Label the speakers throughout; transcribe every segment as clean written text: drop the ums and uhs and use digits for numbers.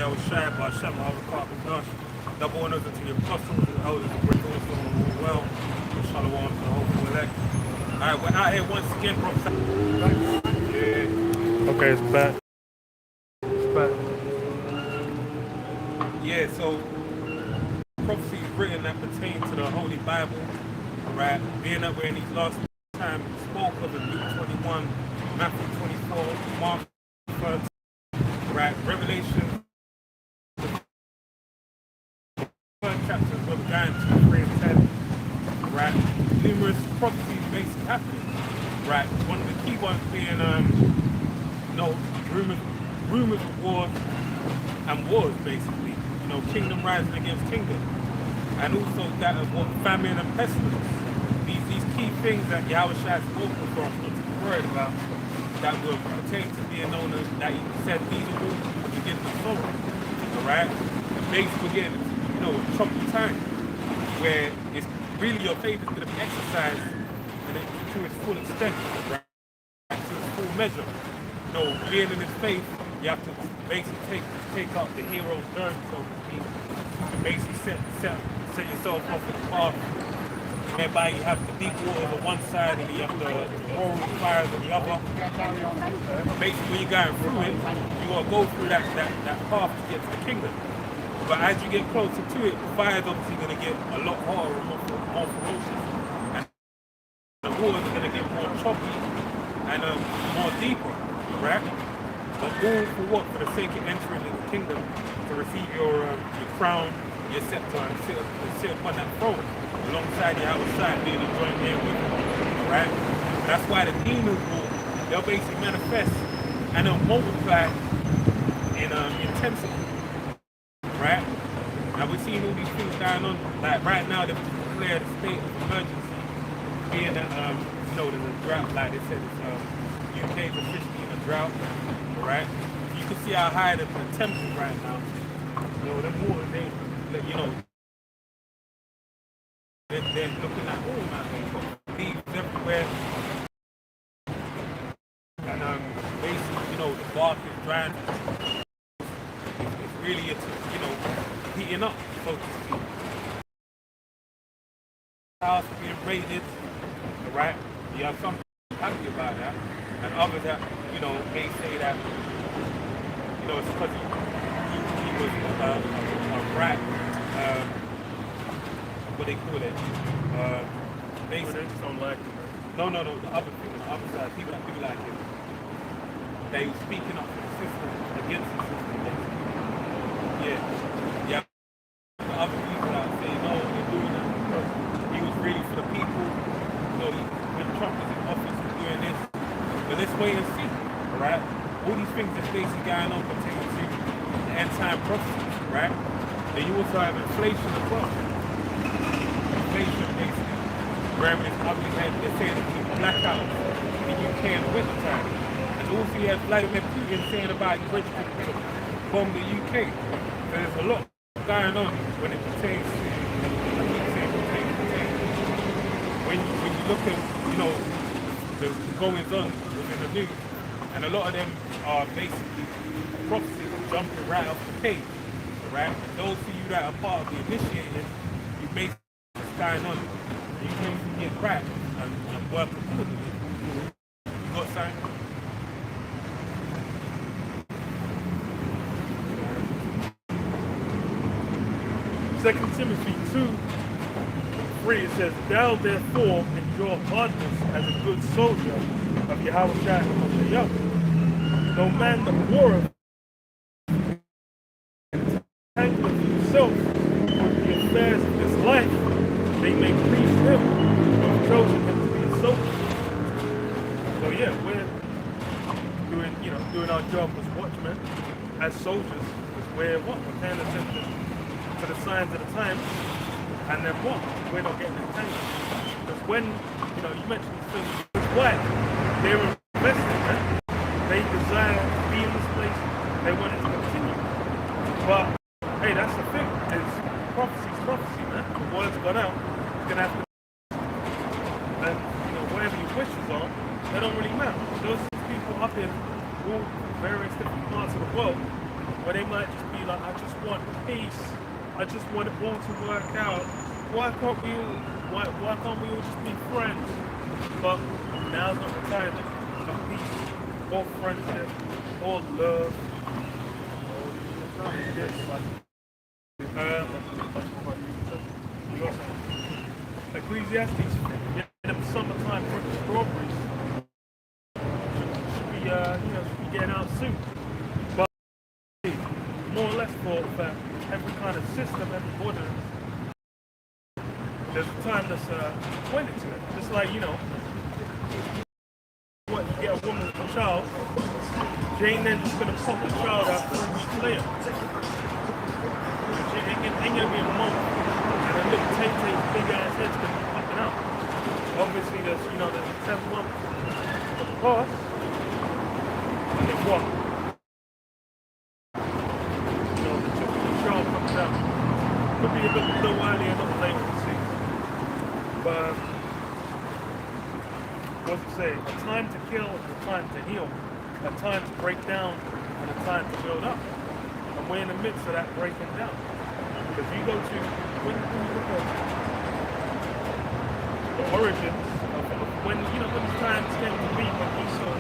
Speaker 1: Yahushua, Ba'ashem, Ha'avakah, double honors unto the apostles, the elders, the great also all well, and shalom to the whole elect. Alright, we're out here once again, Prophet. Yeah.
Speaker 2: Okay, it's back. It's back.
Speaker 1: Yeah, so prophecies written that pertain to the Holy Bible, right? Being that we're in these last times, spoke of in Luke 21, Matthew 24, Mark 13, right? Revelation, third chapter, where we're going to 3 and 10, right? Numerous prophecies basically happening, right? One of the key ones being, rumors of wars and wars, basically. Kingdom rising against kingdom. And also that of what famine and pestilence. These key things that Yahushua spoke for us not to be worried about, that will pertain to being known as, that he said these are all the beginning of sorrow. Alright? And basically we're getting, a choppy time where it's really your faith is going to be exercised to its full extent, right? To its full measure. Being in his faith, you have to basically take up the hero's burden, so to speak, and basically set yourself off in the path whereby you have the deep waters on one side and you have the moral fires on the other. Basically, when you're going through it, you got to go through that path to get to the kingdom. But as you get closer to it, the fire is obviously going to get a lot hotter and more ferocious. And the waters are going to get more choppy and more deeper, right? But all for what? For the sake of entering into the kingdom, to receive your crown, your scepter, and sit upon that throne alongside the outside, being a joint heir with him. Right? That's why the demons they'll basically manifest and they'll multiply in intensity. Right? Now we're seeing all these things going on. Like right now, they've declared a state of emergency, being that there's a drought. Like they said, UK is officially in a drought. Right? You can see how high the temperature right now. Them waters, they're looking like all now. Leaves everywhere. And basically, the bark is drying. It's really, heating up, so to speak. House being raided, right? You have some happy about that, and others that, may say that, it's because he was a rat, what they call it, basically.
Speaker 2: They just don't like him.
Speaker 1: No, the other thing, the other side, people like him. They were speaking up for the system, against the system, basically. Yeah. The other people that say, no, they're doing that because he was really for the people. When Trump was in office, he's doing this. But let's wait and see, alright? All these things that's basically going on pertaining to the end-time prophecies, right? Then you also have inflation as well. Inflation, basically, grabbing his ugly head. They're saying that people blackouts in the UK in the winter time. And also you have Vladimir Putin saying about he's ready to bomb the UK. So there's a lot going on when it pertains to, I keep saying pertains. When you look at, the goings on within the news, and a lot of them are basically prophecies jumping right off the page, right? Those of you that are part of the initiated, you basically sign on, you basically get right and work accordingly. You got something?
Speaker 2: Second Timothy 2:3, it says, "Thou therefore endure hardness as a good soldier of Yahushua HaMashiach. No man that warreth entangleth himself with the affairs of this life, they may please him who have chosen him to be a soldier." So yeah, we're doing our job as watchmen, as soldiers, because we're paying attention to the signs of the times, and then we're not getting entangled. Because when, you mentioned these things, it's why they're invested, man. They desire to be in this place, they want it to continue. But, hey, that's the thing, it's prophecy, man. The word's gone out, you're gonna have to, and, whatever your wishes are, they don't really matter. Those people up in all various different parts of the world, where they might just be like, I just want peace. I just want it all to work out. Why can't we all? Why can't we all just be friends? But now's not the time for peace or friendship or love. Or this, Ecclesiastes, in the summertime for the strawberries should be, should be getting out soon. But more or less for every kind of system, every ordinance, there's a time that's pointed to it. Just like, what, you get a woman with a child, Jane then just gonna pop the child out 3 weeks later. She ain't gonna be a month, and a little Tay-Tay big ass head's gonna be popping out. Obviously there's a 10-month of the past, and then what? The child comes out. Could be a little earlier, not later, we'll see. But what's it say? A time to kill and a time to heal. A time to break down and a time to build up. And we're in the midst of that breaking down. Because you go to, when you look at the origins of when these times came to be, when Esau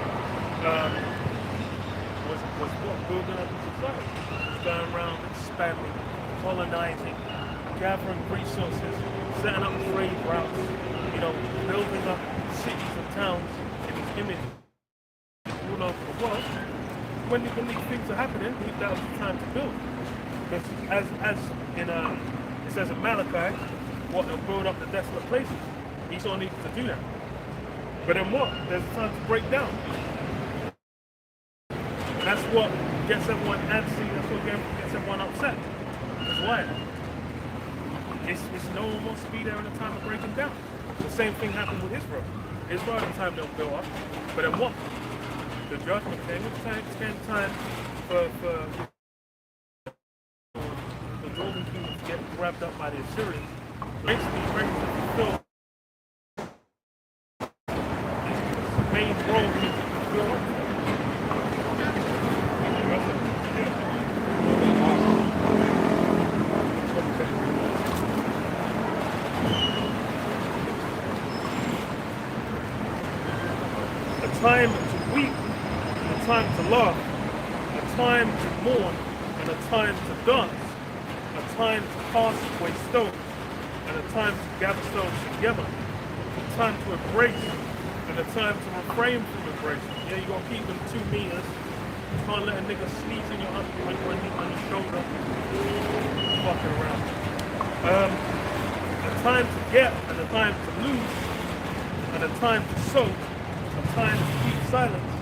Speaker 2: was building up his society. He was going around expanding, colonizing, gathering resources, setting up trade routes, building up cities and towns in his image all over the world. When these things are happening, that was the time to build. Because as in it says in Malachi, what they'll build up the desolate places. Esau needs to do that. But then what? There's a time to break down. And that's what gets everyone antsy, that's what gets everyone upset. That's why. It's no one wants to be there in the time of breaking down. The same thing happened with Israel. Israel at the time they'll build up. But then what? The judgment came. It came time for the Northern Kingdom to get grabbed up by the Assyrians. Basically, ready to fulfill the main role to build up. A time to weep, a time to laugh, a time to mourn, and a time to dance, a time to cast away stones, and a time to gather stones together, a time to embrace, and a time to refrain from embracing. Yeah, you gotta keep them 2 meters. You can't let a nigga sneeze in your on your shoulder. Fucking around. A time to get, and a time to lose, and a time to sow, a time to keep silence,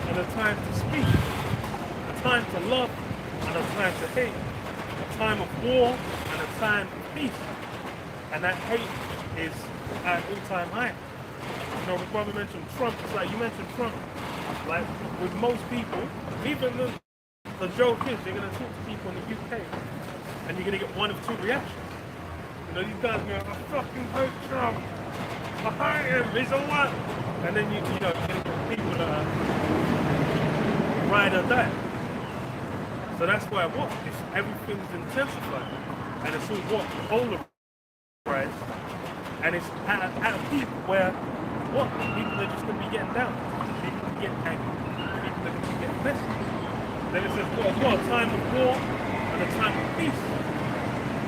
Speaker 2: and a time to speak, a time to love, and a time to hate, a time of war, and a time of peace. And that hate is at all-time high. My brother mentioned Trump. It's like you mentioned Trump. Like with most people, even the joke is you're gonna talk to people in the UK, and you're gonna get one of 2 reactions. These guys go, I fucking hate Trump. I hate him. He's a what? And then you know people that ride or die. So that's why what? It's, everything's intensified, and it's all what polarized, and it's at a peak where what? People are just going to be getting down. People are getting angry. People are going to be getting messy. Then it says, well, a time of war and a time of peace.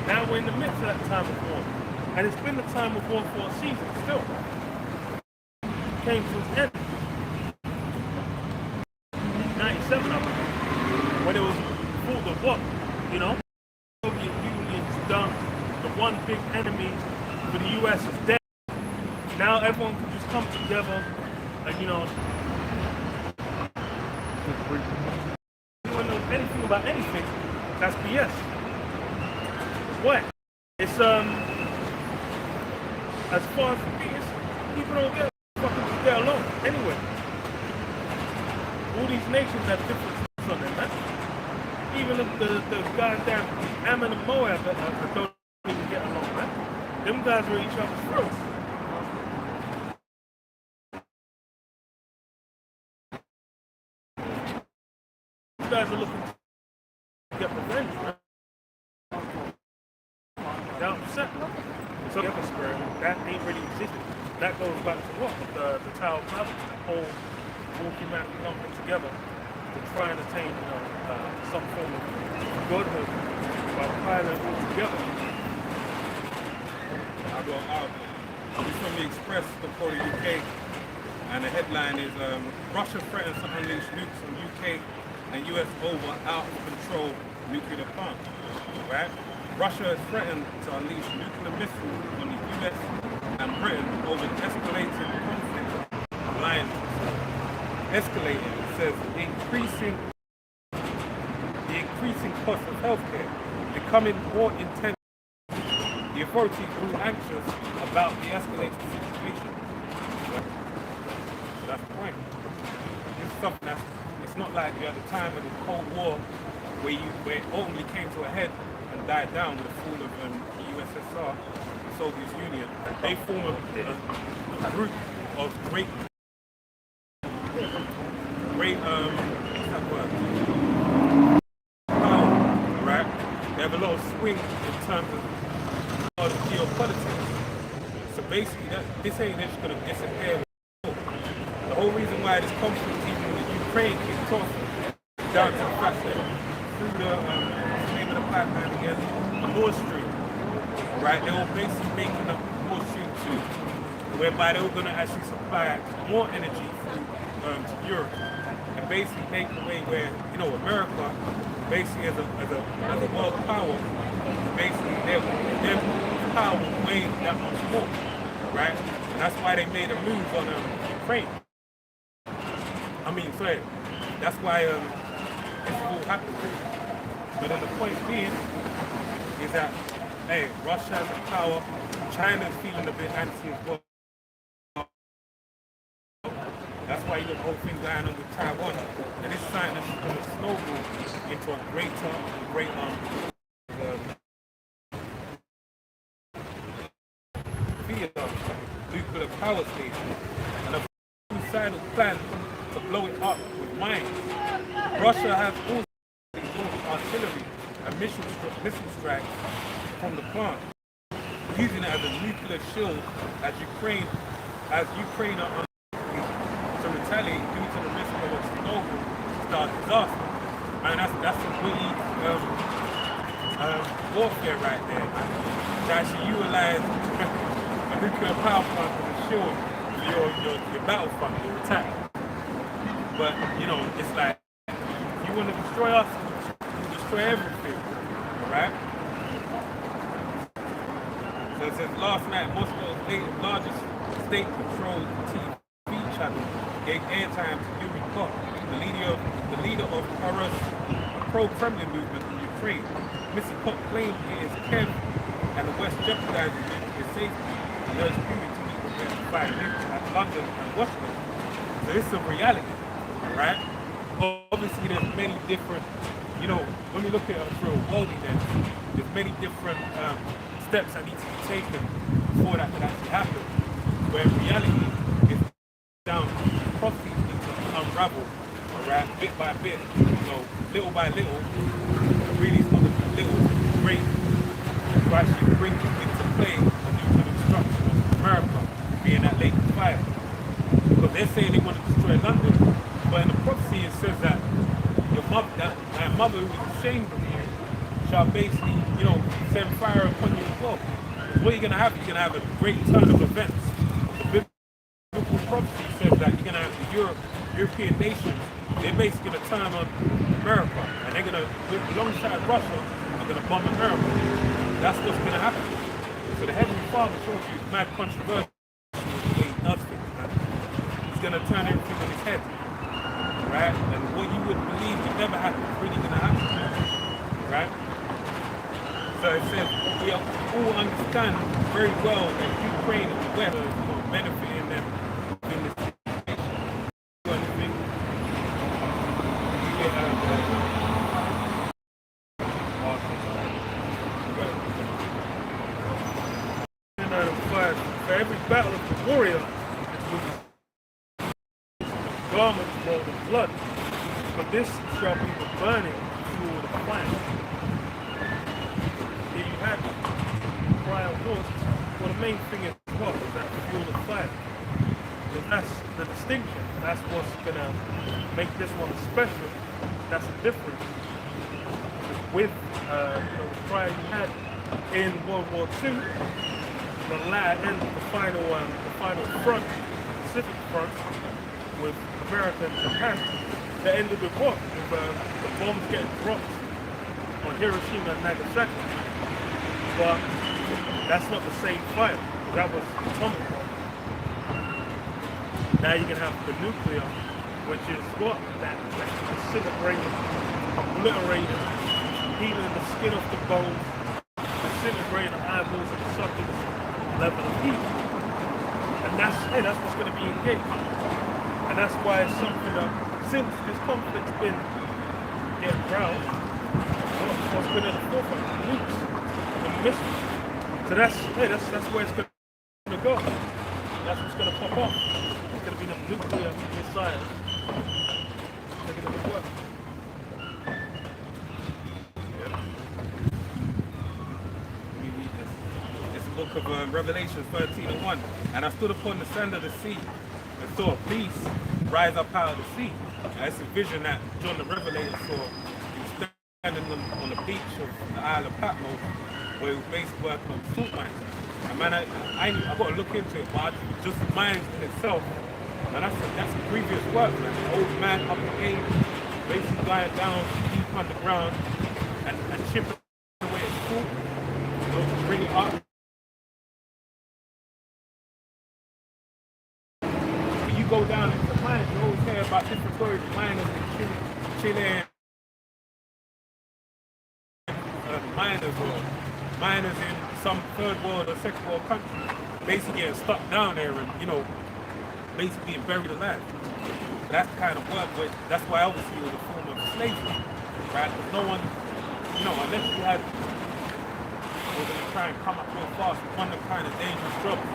Speaker 2: Now we're in the midst of that time of war. And it's been the time of war for a season still. Came to its end. 97 of it. When it was full of what? Soviet Union's done. The one big enemy for the US is dead. Now everyone can just come together and anyone knows anything about anything, that's BS. What? It's as far as people don't get fucking get along anyway. All these nations have differences on them, man. Even the guys down Ammon and Moab that don't even get along, man. Them guys are each other's throats. These guys are looking to get revenge. set. So the other spirit, that ain't really existed. That goes back to what? The Tower of Babel, the whole all humanity lumping together to try and attain, some form of godhood by piling it all together.
Speaker 1: It's from the Express, the Korea UK, and the headline is Russia threatens to unleash nukes on UK and US over out of control nuclear plant. Right? Russia has threatened to unleash nuclear missiles on the US and Britain over escalating conflict alliances. Escalating, it says, the increasing cost of healthcare, becoming more intense. The authorities grew anxious about the escalating situation. That's the point. This is something that's, it's not like you're at the time of the Cold War where it only came to a head and died down with the fall of the USSR, the Soviet Union. They form a group of great, what's that word? Power, right? They have a lot of swing in terms of geopolitics. So basically, this ain't just going to disappear. The whole reason why this conflict even with Ukraine kicked off down to the fact that through the name of the pipeline again, Nord Stream, right? They were basically making up Nord Stream 2, whereby they were going to actually supply more energy through to Europe, and basically make the way where America basically as a world power, basically their power will weigh that much more, right? And that's why they made a move on Ukraine. That's why this all happened. But then the point being is that, hey, Russia has the power, China's feeling a bit antsy as well. That's why you got the whole thing going on with Taiwan. And this is something that's going to snowball into a greater nuclear power station. And a suicidal plan to blow it up with mines. Russia has also launched artillery and missile strikes from the plant, using it as a nuclear shield as Ukraine are to retaliate due to the risk of a Chernobyl-style disaster. And that's a really warfare right there, man. To actually utilize a nuclear power plant as a shield for your battlefront, your attack. But it's like, you want to destroy us, you destroy everything, alright? So it says last night, Moscow's largest state-controlled TV channel gave airtime to Yuri Kot, the leader of a pro-Kremlin movement in Ukraine. Mr. Kot claimed it is Kiev and the West jeopardizing nuclear safety and urged Putin to meet with them by nukes at London and Washington. So this is a reality, right? Obviously, there's many different, when we look at it through a worldly lens, there's many different steps that need to be taken before that can actually happen. Where in reality, it's down prophecies need to unravel, alright, bit by bit, little by little, really it's not little, it's great, to actually bring into play the nuclear destruction of America, being that lake of fire. Because they're saying they want to destroy London, but in the prophecy it says that your mother, that mother who is ashamed of you, shall basically, send fire upon you as well. What you're going to have, you're going to have a great turn of events. The biblical prophecy says that you're going to have the European nations, they're basically going to turn on America, and they're going to, alongside Russia, are going to bomb America. That's what's going to happen. So the Heavenly Father shows you mad controversial the way he does things, man. He's going to turn everything on his head, right? And what you would believe would never happen is really going to happen, right? So it says we all understand very well that Ukraine and the West are benefiting them in this situation. Anything? You get
Speaker 2: for every battle of the warrior, garments rolled in blood, but this shall be the burning fuel of the flame. Here you have it. Cry main thing is what? Is that fuel of fire. Because that's the distinction. That's what's gonna make this one special. That's the difference. With the fire you had in World War II, the latter end, the final front, Pacific front, with America and Japan, that ended with what? With the bombs getting dropped on Hiroshima and Nagasaki. But that's not the same fire. That was atomic bomb. Now you can have the nuclear, which is what? That disintegrating, obliterating, healing the skin off the bones, disintegrating the eyeballs and sucking level of heat. And that's what's going to be engaged. And that's why it's something that, since this conflict's been getting roused, what's been at the forefront? Nukes, the missiles. So that's where it's going to go. That's what's going to pop off. It's going to be the nuclear missiles. Taking it to work.
Speaker 1: Book of Revelation 13:1, and I stood upon the sand of the sea and saw a beast rise up out of the sea. That's a vision that John the Revelator saw. He was standing on the beach of the Isle of Patmos, where he was basically working on salt mines. And man, I got to look into it, but just mines in itself, and that's a previous work, man. The old man up in age, basically going down deep underground and chipping away at salt, to bring it up. Go down into the mines, you always hear about different stories of miners in Chile, miners or miners in some third world or second world country, basically getting stuck down there and, basically being buried alive. That's the kind of work, but that's why obviously it was a form of slavery, right? Because no one, unless you had, was going to try and come up real fast with one of the kind of dangerous jobs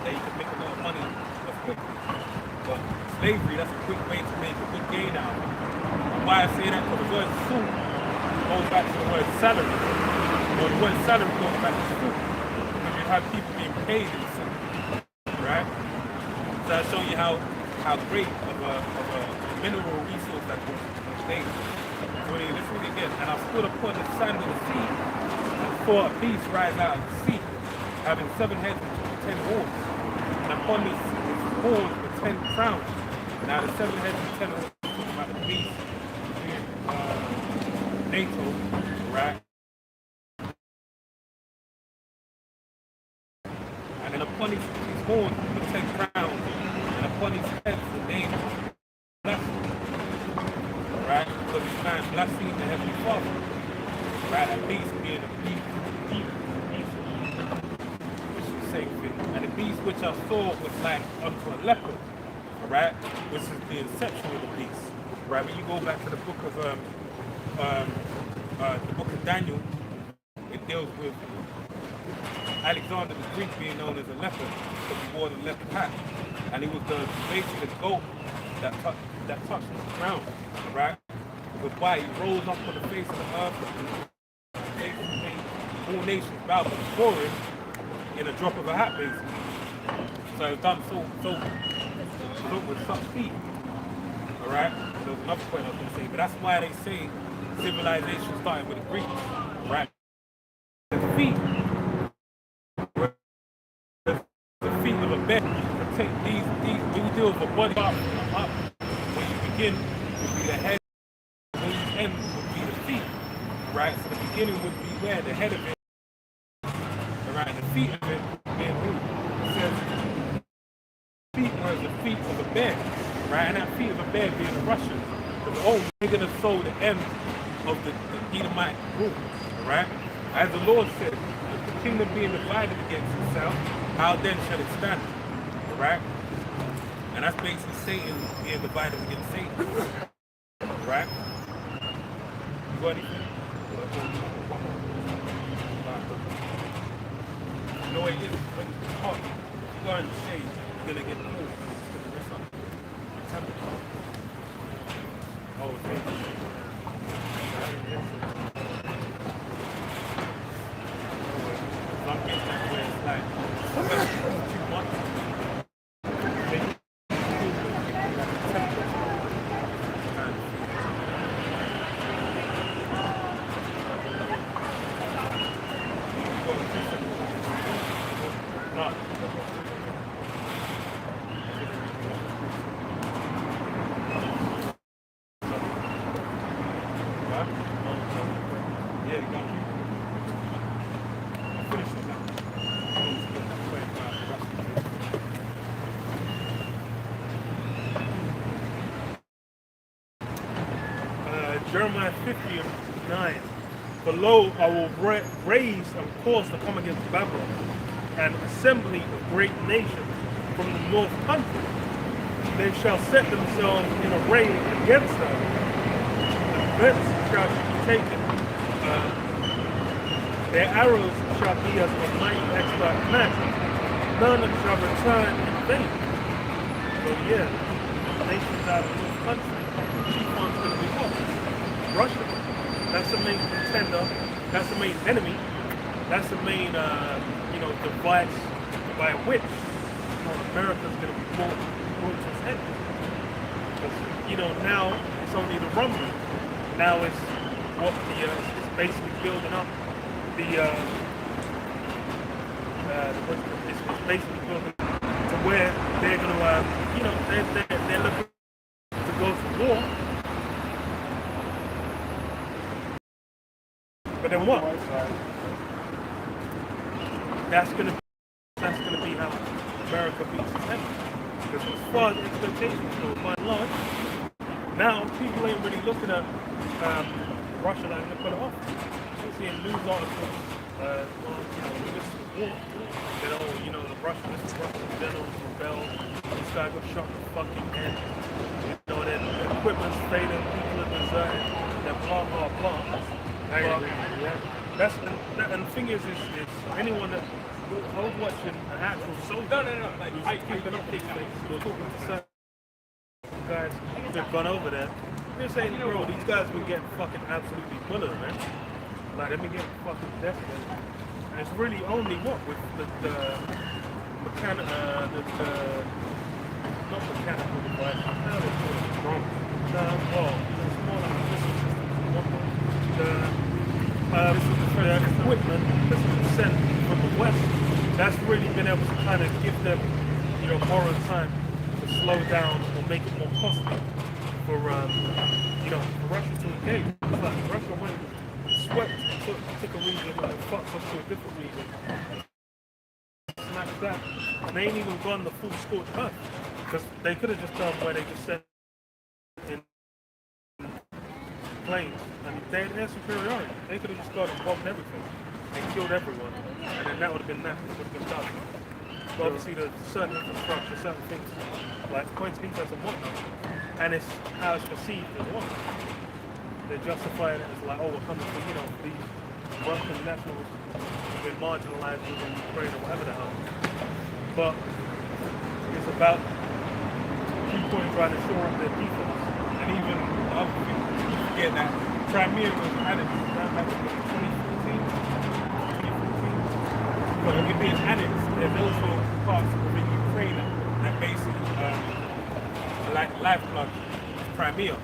Speaker 1: that you could make a lot of money as quickly. But slavery, that's a quick way to make a good gain out of it. And why I say that? Because the word suit goes back to the word salary. Or the word salary goes back to suit. Because you have people being paid in suit. Right? So I show you how great of a mineral resource that was in slavery. So let's read it again. And I stood upon the sand of the sea and saw a beast rise out of the sea, having 7 heads and 10 horns. And upon his horns 10 crowns. Now the 7 heads and 10 horns talking about the beast being NATO, right? And then upon his horns the 10 crowns, and upon his heads the name blessed, right? Because this man blasphemed the Heavenly Father, right? And beast being a beast, which is the same thing. And the beast which I saw was like unto a leopard. Right, which is the inception of the beast. Right, when you go back to the book of Daniel, it deals with Alexander the Greek being known as a leopard because he wore the leopard hat, and he was basically the goat that touched the ground. Right, with why he rose up on the face of the earth, and basically all nations bowed before him in a drop of a hat, basically. So it's done so with such feet. Alright? There was another point I was going to say, but that's why they say civilization started with the Greeks. Right? The feet were the feet of a bear. Protect these when you deal with a body up, when you begin would be the head, when you end would be the feet. Right? So the beginning would be where the head of it, alright, and the feet of it being moved. It says feet were the feet of a bear, right? And that feet of a bear being the Russians. Because they're going to sow the end of the Edomite rule, right? As the Lord said, if the kingdom being divided against itself, how then shall it stand, right? And that's basically Satan being divided against Satan, right? You got anything? You know what it is? When it's hot, you go in the shade, you're going to get cold. Oh, thank you. I'm getting that where it's like
Speaker 2: not.
Speaker 1: Huh? Yeah, you got me. I finished it now.
Speaker 2: Jeremiah 50:9. For lo, I will raise a cause to come against Babylon, an assembly of great nations from the north country. They shall set themselves in array against her, and thence shall she be taken. Their arrows shall be as a mighty expert man. None shall return in vain. So yeah, nations out of this country, chief one's going to be what? Russia. That's the main contender. That's the main enemy. That's the main, device by which America's going to be brought to its end. Because, now it's only the rumbling. Now it's what it's basically building up it's basically building to where they're going to, they're looking to go to war. But then what? That's gonna be how America beats its enemy. Because as far as expectations go, by and large, now people ain't really looking at Russia like they put it off. You're seeing news articles, this is war. The Russians generals rebelled. This guy got shot in the fucking head. Their equipment's failing, people are deserting, they're blah blah blah. And the thing is anyone that I was watching an actual soldier.
Speaker 1: No. Like, I keeping up these things.
Speaker 2: You're talking to certain guys who've gone over there. They're saying, bro, these guys been getting fucking absolutely bullied, man. Like, they've been getting fucking decimated. And it's really only what with the mechanical, not mechanical device. How they call it? Drones. It's more like a missile system. This is the equipment that's been sent from the West. That's really been able to kind of give them, borrowed time to slow down or make it more costly for Russia to engage. It's like Russia went, swept, took a region and fucked up to a different region. Smash that. And they ain't even gone the full scorched earth. Because they could have just done where they just sent in planes. And their superiority. They could have just gone and bombed everything and killed everyone. And then that would have been that. It would have been done. But obviously there's certain infrastructure, certain things like points of interest and whatnot. And it's how it's perceived as well. They justify it as like, we're coming for, these Russian nationals who've been marginalized within Ukraine or whatever the hell. But it's about people trying to shore up their defense.
Speaker 1: And even the other thing, you forget that Crimea was annexed back in 2014. But with it being annexed, there's also parts within Ukraine that basically like lifeblood of Crimea,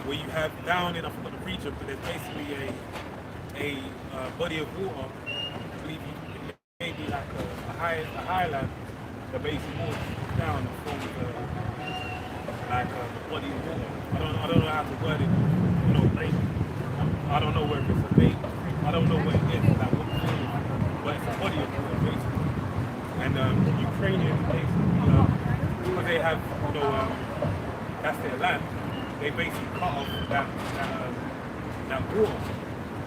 Speaker 1: where you have down in the region, but there's basically a body of water, I believe maybe like a highland that basically moves down and forms like a body of water. I don't know how to word it, lake. I don't know whether it's a lake. I don't know what it is, like what it is, but it's a body of water basically. And Ukrainians basically, because they have, that's their land, they basically cut off that water.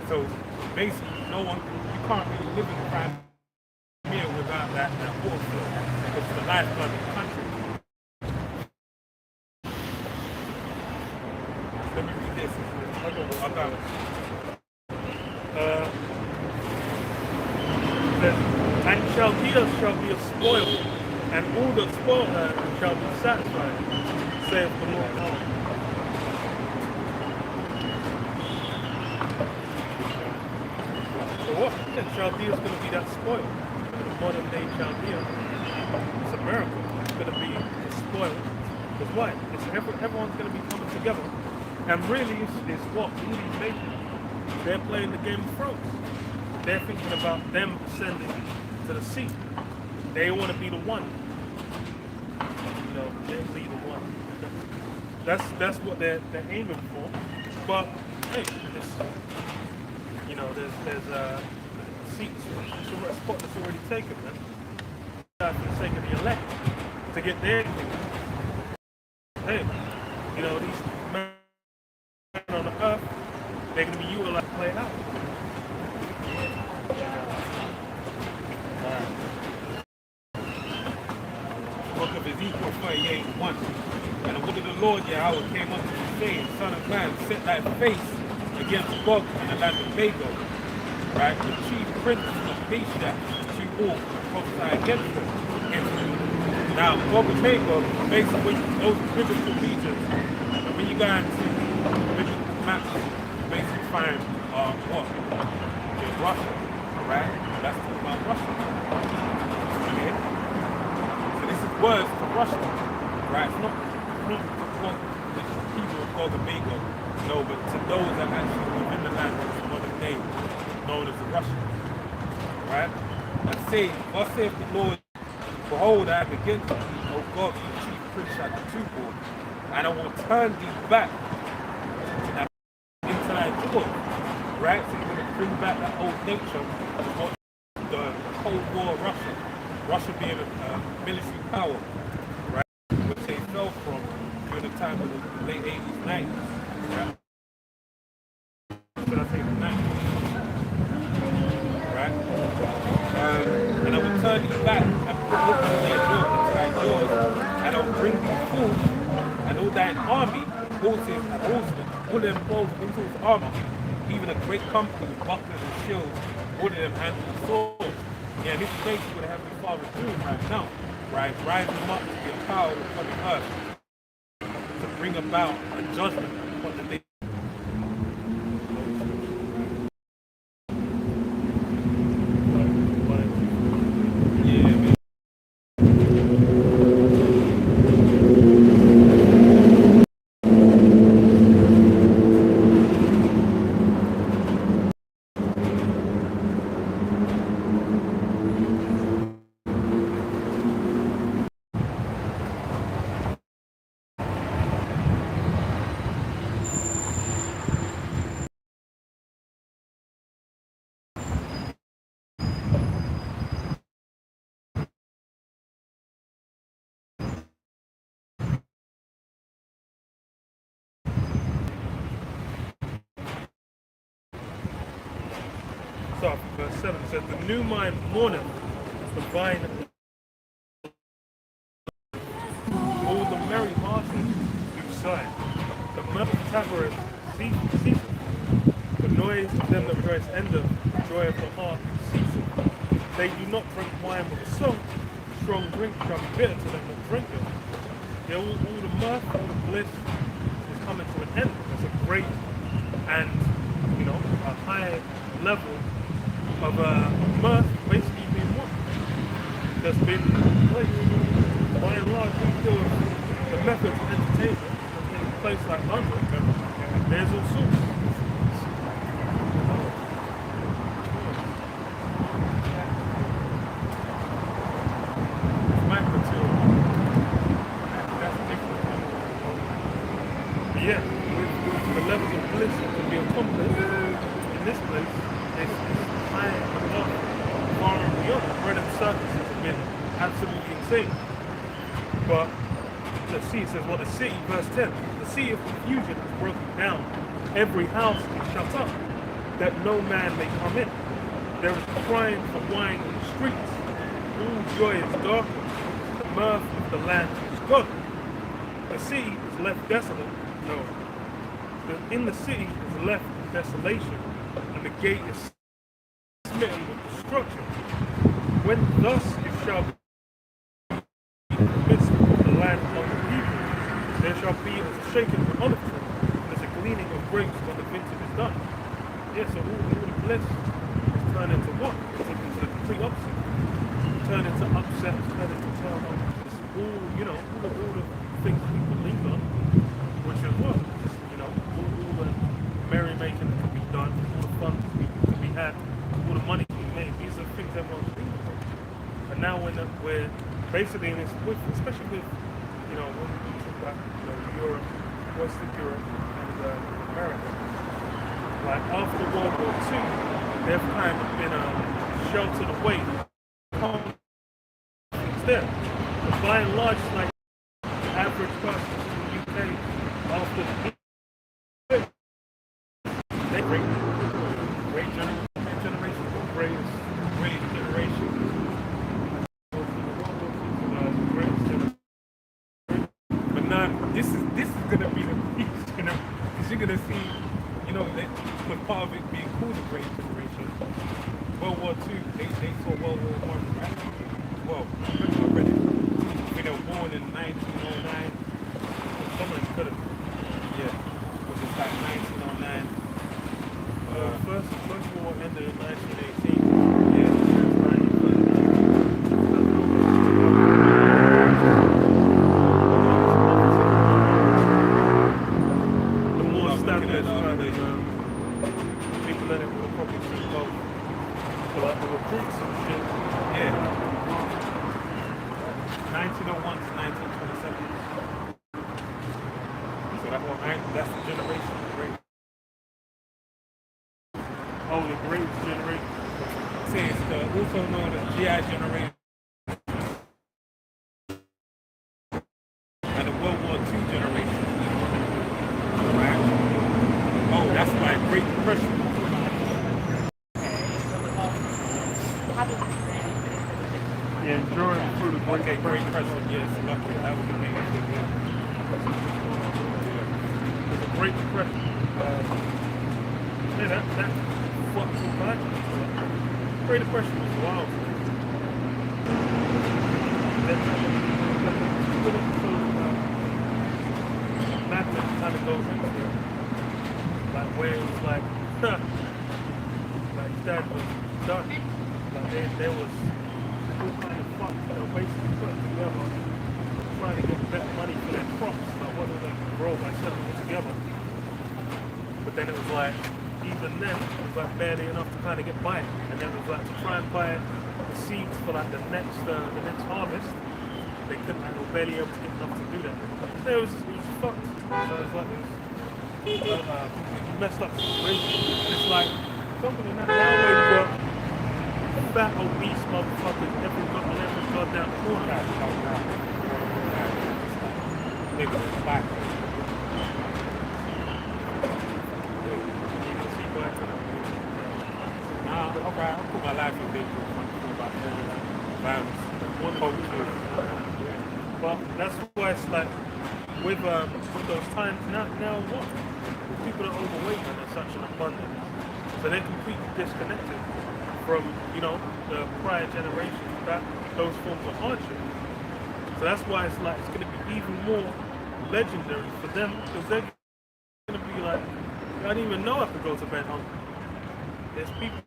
Speaker 1: So basically, you can't really live in Crimea without that water flow. It's the lifeblood of the country. Let me read this. I got it. And Chaldea shall be a spoil, and all the spoiled shall be satisfied, saith the Lord. So what? Chaldea is going to be that spoil. The modern day Chaldea. It's America. It's going to be spoiled. Because why? Everyone's going to be coming together. And really, it's what? All these nations, they're playing the Game of Thrones. They're thinking about them ascending to the sea.
Speaker 2: They want to be the one. You know, they be the one. That's what they're aiming for. But hey, it's, you know, there's seats, a spot that's already taken, man. For the sake of the elect to get their kingdom. Hey, you know, these men on the earth, they're going to be utilized to play it out.
Speaker 1: Book of Ezekiel 38:1. And the word of the Lord Yahweh came unto me, saying, Son of man, set thy face against Gog in the land of Magog. Right? The chief prince of Meshach, she all prophesy against them. Now, Gog and Magog, basically those biblical regions. And when you go into biblical maps, you basically find what? There's Russia, right? That's talking about Russia. Okay? So this is words to Russia, right? It's not what the people of Gog and Magog, no, but to those that actually live in the land of modern day, known as the Russians, right? And say, thus saith the Lord, behold, I am against thee, O God, you chief prince at the Tubal, and I will turn thee back into thy joy, right? So you're going to bring back that old nature of what the Cold War Russia being a military power, right? Which they fell from during the time of the late 80s, 90s, right? Should I say the 90s, right? And I will turn thee back and put thy doors, and I'll bring thee forth, and all thine army, horses and horsemen, all them both into his army, even a great company with bucklers and shields, all of them handling swords. Yeah, this is basically what the Heavenly Father is doing right now, right? Rising them up to be a power upon the earth to bring about a judgment upon the nation.
Speaker 2: So, verse 7 says, the new mind mourneth, the vine, all the merry hearted do sigh. The mirth of tabereth ceaseth. The noise of them that rejoice endeth, the joy of the heart ceaseth. They do not drink wine with a song, strong drink shall be bitter to them that drink it. Yeah, all the mirth, all the bliss is coming to an end. It's a great and, you know, a high level of mirth basically being what? That's been placed. By and large, we feel the methods of entertainment in a place like London, there's all sorts. It's my material. That's different. Yeah, with the levels of bliss that can be accomplished in this place, it's high above, far and beyond. Brennan circuses have been absolutely insane. But let's see, it says, well, the city, verse 10, the city of confusion is broken down. Every house is shut up, that no man may come in. There is crying for wine in the streets. All joy is darkened. The mirth of the land is gone. The city is left desolate. No. In the city is left desolation, and the gate is smitten with destruction. When thus it shall be in the midst of the land among the people, there shall be as a shaking of an olive tree, and as a gleaning of grapes when the vintage is done. Yeah, so all the bliss is turned into what? It's into the complete opposite. Turn into upset, turn into turmoil. It's all, you know, all the things we believe on, which is what? Just, you know, all the merrymaking that can be done, all the fun that can be had, all the money can be made. These are things everyone's dreaming of. And now we're basically in this, especially with, you know, when we talk about, you know, Europe, Western Europe, and America. Like after World War II, they've kind of been sheltered away. It's there. But by and large, like the average person in the UK, after they great generation, great generation.
Speaker 1: But now this is gonna be the piece, you know, because you're gonna see, you know, that with part of it being called the Great Generation. World War II, they saw World War I, right? Well, already. They were born in 1909.
Speaker 2: Someone could have.
Speaker 1: Yeah, was it like 1909?
Speaker 2: First war ended in 1918.
Speaker 1: Yeah.
Speaker 2: The more established kind of people in it will probably see both. So like the recruits and shit.
Speaker 1: Yeah. 1901 to 1927. So that's the generation of great.
Speaker 2: Oh, the great generation.
Speaker 1: Say it's also known as GI generation and the World War II generation. Right? Oh, that's my Great Depression.
Speaker 2: Yeah, enduring through the Great
Speaker 1: Okay, Great
Speaker 2: Depression.
Speaker 1: Depression, yes. Okay, that was the name.
Speaker 2: There's a Great Depression. Yeah, that fucked some back. Great Depression was wild. Madness kind of goes into it. Like where it was like, like that was done. Like there was all kind of fuck, you know, basically putting together, trying to get better money for their crops, like whether they could grow by selling it together. But then it was like, even then, it was like barely enough to kind of get by. And then it was like to try and buy the seeds for like the next harvest. They couldn't, they were barely able to get enough to do that. So it was fucked. So it was like this messed up situation. And it's like something in that nowadays you got fat obese motherfuckers on every goddamn corner.
Speaker 1: Niggas is black. Okay, I'll put my life in danger about violence.
Speaker 2: One culture. But that's why it's like with those times now what? People are overweight and there's such an abundance. So they're completely disconnected from, you know, the prior generation, those forms of hardship. So that's why it's like it's gonna be even more legendary for them because they're gonna be like, I didn't even know I could go to bed hungry. There's people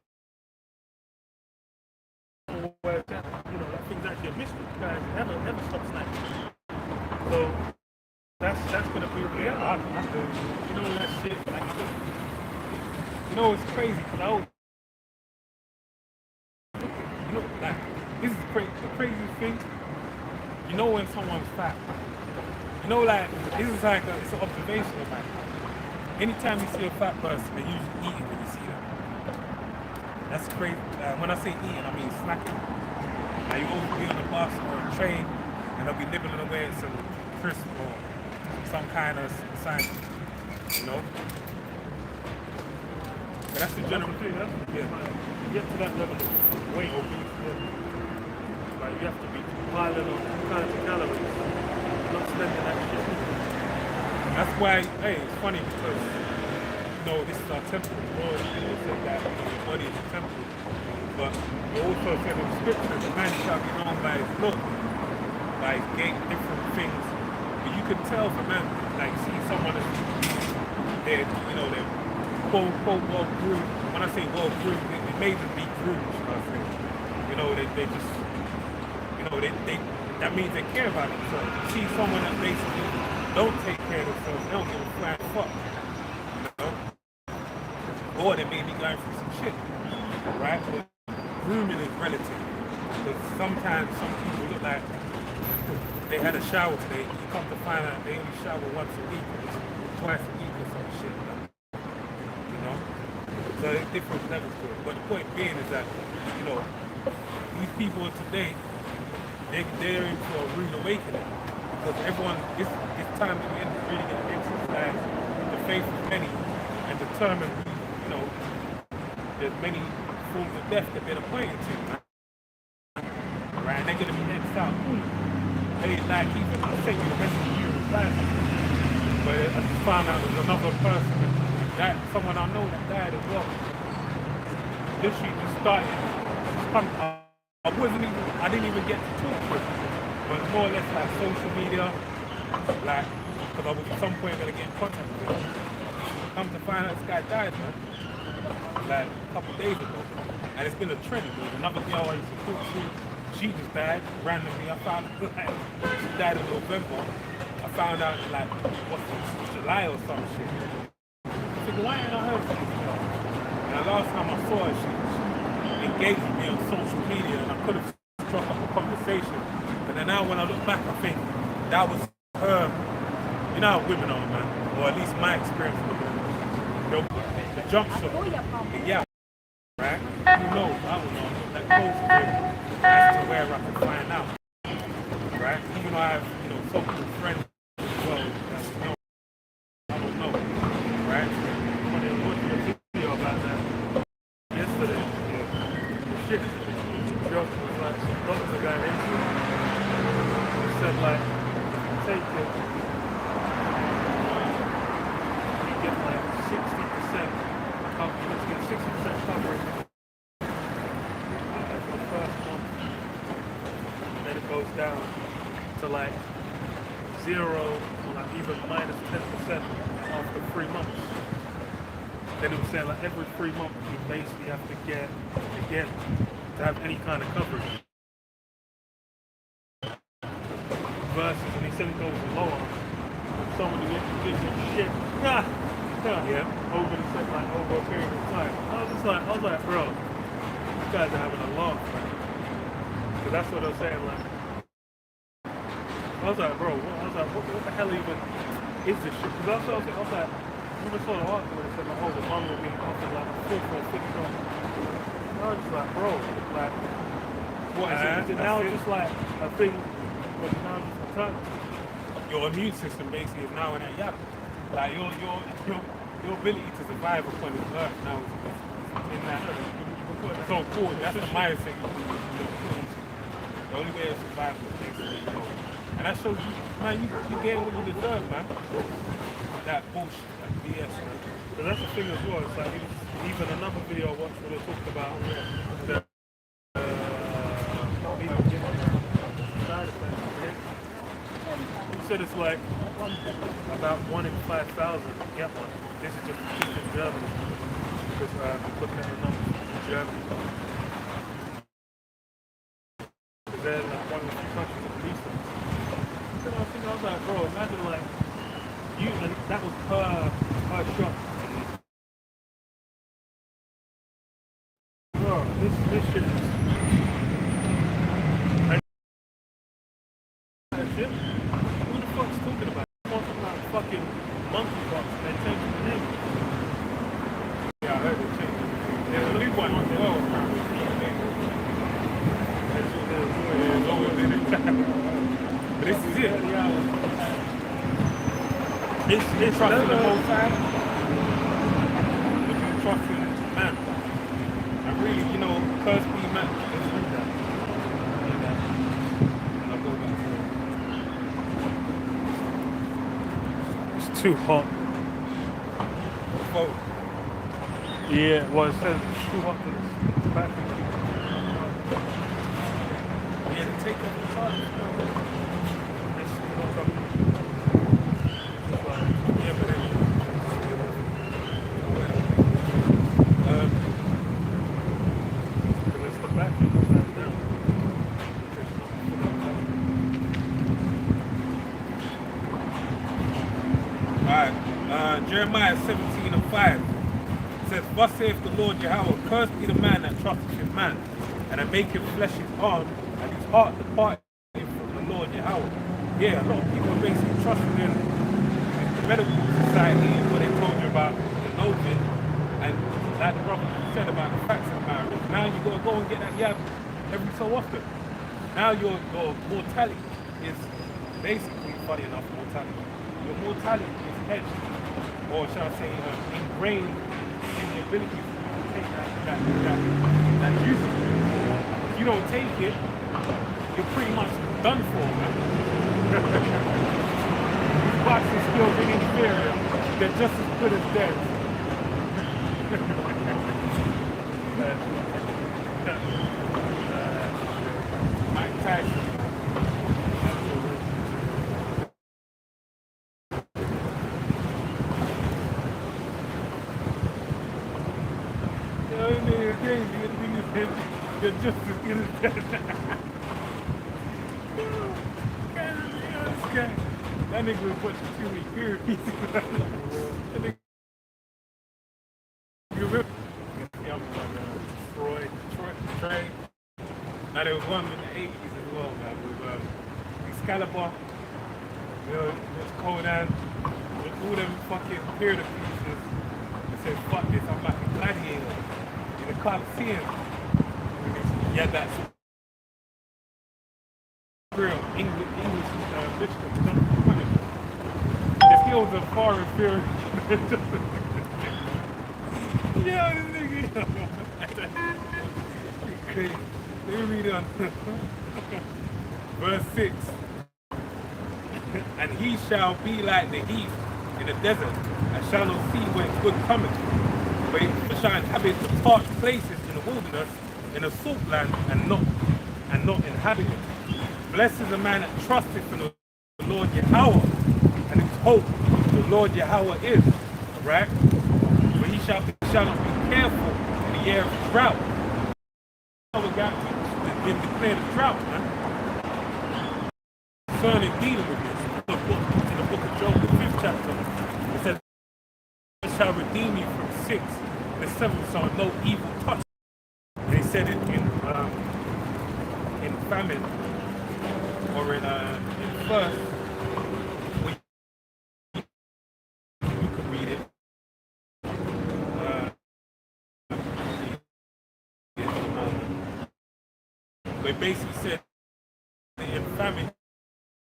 Speaker 2: where you know that thing's actually a mystery. Guys never stop snacking. So that's gonna be a reality. You know that shit. Like,
Speaker 1: You know it's crazy because I was, you know, like this is the craziest thing. You know when someone's fat. You know, like this is like it's an observation of mine. Anytime you see a fat person, they're usually eating when you see them. That's crazy. When I say eating, I mean snacking. Like you always be on a bus or a train, and they'll be nibbling away at some crisp or some kind of sign. You know. But that's the general thing.
Speaker 2: Yeah. You get to that level of weight obese, like you have to be piling on all kinds of calories, not spending that shit.
Speaker 1: That's why, hey, it's funny because, you know, this is our temple. The Lord said that, you know, your body is a temple. But it also said in scripture, the man shall be known by his look, by his gait, different things. But you can tell from them, like, see someone that's, they're, you know, they're quote unquote well groomed. When I say well groomed, it made them be groomed, should I say. You know, they just, you know, that means they care about themselves. You see someone that basically don't take care of themselves, they don't give a flying fuck. You know? Or they may be going through some shit. Right? But grooming is relative. Because sometimes some people look like they had a shower today. You come to find out they only shower once a week, or twice a week or some shit. You know? So there's different levels to it. But the point being is that, you know, these people today, they're into a rude awakening. Because everyone, this time at the end is really going to exercise the faith of many and determine, you know, there's many forms of death that they're appointed to. Right? And they're going to be next out. They like even I'll take you the rest of you in but I just found out there's another person that someone I know that died as well. Literally just started. I didn't even get to talk to him. But more or less like social media, like because I was at some point gonna get in contact with him. Come to find out this guy died, man. Like a couple of days ago. And it's been a trend. There was another girl I used to talk to. She just died randomly. I found out like she died in November. I found out in like what's it, July or some shit. I said, why ain't I heard from this girl? And the last time I saw her, she engaged with me on social media, and I could have struck up a conversation. But then now when I look back, I think that was her. You know how women are, man, or at least my experience with them. The junction, yeah, right? Who knows? I don't know. That close to as to where I can find out, right? Even though I have, you know, so many friends as well that know, I don't know, right?
Speaker 2: When they watched a video about that yesterday, the shit joke was like, what was the guy into? He said like, take it, you get like 60% coverage, let's get 60% coverage for the first month, and then it goes down to like 0 or like even minus 10% after 3 months. Then it was saying like every 3 months you basically have to get again to have any kind of coverage. Versus when he said it goes lower, someone who gets shit over the set like over a period of time. I was like, bro, you guys are having a laugh, man. Because that's what I was saying, like I was like, bro, what the hell even is this shit? Because I was like, when I saw the article that said like, oh, the mum will be offered like a fifth or $6. I was just like, bro, like, what is it now just like a thing, but now just a turn?
Speaker 1: Your immune system basically is now in that yap. Like your ability to survive upon this earth now is in that. So cool. That's the mindset. The only way to survive is basically, you know. And that shows you, man, you get what you deserve, man. That bullshit, that BS, man.
Speaker 2: But that's the thing as well. It's like even another video I watched where they talked about the side effects. He said it's like about 1 in 5,000 get one. This is just in Germany because we're looking at the numbers in Germany. Because they're like one of the few countries that release them. So I was like, bro, imagine like you, and that was per shot. Bro, this shit is. That shit. Who the fuck's talking about? Talking about fucking monkeypox and they changing the name.
Speaker 1: Yeah, I heard it changed. There's a new one as well. There's always been it. But this is it. It's trusting the whole time. If you trust in man. And really, you know, curse be man. Let's read that. And I'll go back to it.
Speaker 2: It's too hot.
Speaker 1: Whoa.
Speaker 2: Yeah, well, it says it's too hot for this battery.
Speaker 1: Yeah, to take off the charge. Yeah, but then.
Speaker 2: It's the battery goes back down.
Speaker 1: Alright, Jeremiah 17:5 says, thus saith the Lord Yahweh, cursed be the man that trusteth in man, and I make his flesh his arm, and his heart departed from the Lord Yahweh. Yeah, a lot of people are basically trusting in the medical society and what they told you about the Novin, and like the brother said about the facts of marriage. Now you got to go and get that jab every so often. Now your mortality is basically, funny enough, mortality. Your mortality is hedged, or shall I say, ingrained in the ability to take that usage. If you don't take it, you're pretty much done for, man. These boxing skills are inferior. They're just as good as dead. Mike Tyson. You're just as good as dead. That nigga was watching too many period pieces. That nigga. Yeah, I'm like Troy. Now there was one in the 80s as well, man, with Excalibur, there's Conan, with all them fucking period pieces. They said, fuck this, I'm like a gladiator in the Coliseum. You had that real English literature. The skills are far inferior. Yeah, this nigga. Crazy. Let me read on verse 6. And he shall be like the heath in the desert, and shall not see when good cometh. But he shall inhabit the parched places in the wilderness, in a salt land, and not inhabit it. Blessed is the man that trusteth in the Lord Yahweh, and his hope the Lord Yahweh is. Right? But he shall not be careful in the year of drought. Been declared a drought, man. Concerning dealing with this, in the book of Job, the 5th chapter, it says, "I shall redeem you from 6, and the 7th shall no evil touch." They said it in famine, or in first. You could read it. They basically said in famine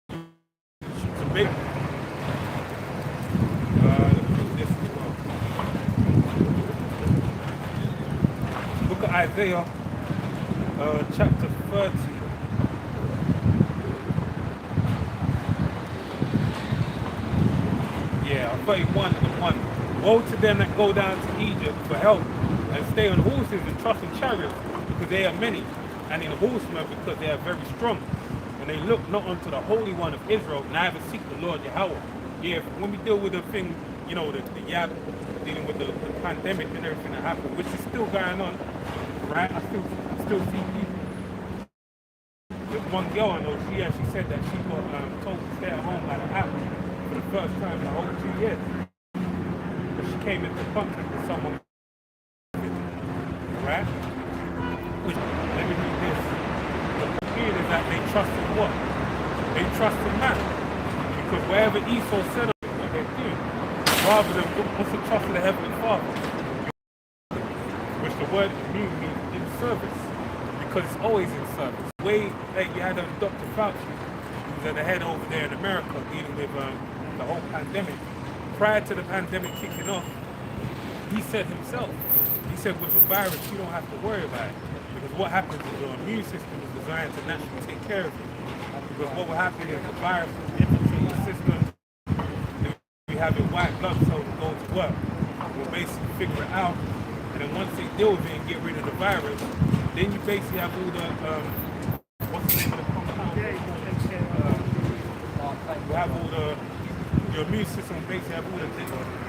Speaker 1: to make this book of Isaiah, chapter 30. Yeah, 31 and 1. Woe to them that go down to Egypt for help and stay on horses and trust in chariots, because they are many, and in horsemen because they are very strong. And they look not unto the Holy One of Israel, neither seek the Lord Yahweh. Yeah, when we deal with the thing, you know, the dealing with the pandemic and everything that happened, which is still going on, right? I still see people. There's one girl I know, she actually said that she got told to stay at home by the app for the first time in the whole 2 years. But she came into contact with someone, right? Which, let me read this. The fear is that they trust in what? They trust in man. Because wherever Esau said of it, what they're doing, rather than what's the trust of the Heavenly Father, which the word means in service, because it's always in service. Way like you had Dr. Fauci, who was at the head over there in America dealing with the whole pandemic. Prior to the pandemic kicking off, he said himself, with a virus you don't have to worry about it. Because what happens is your immune system is designed to naturally take care of you. Because what will happen is the virus will infiltrate your system, you have your white blood cells go to work. We'll basically figure it out, and then once they deal with it and get rid of the virus, then you basically have all the, what's the name of the compound? You have all your immune system basically have all the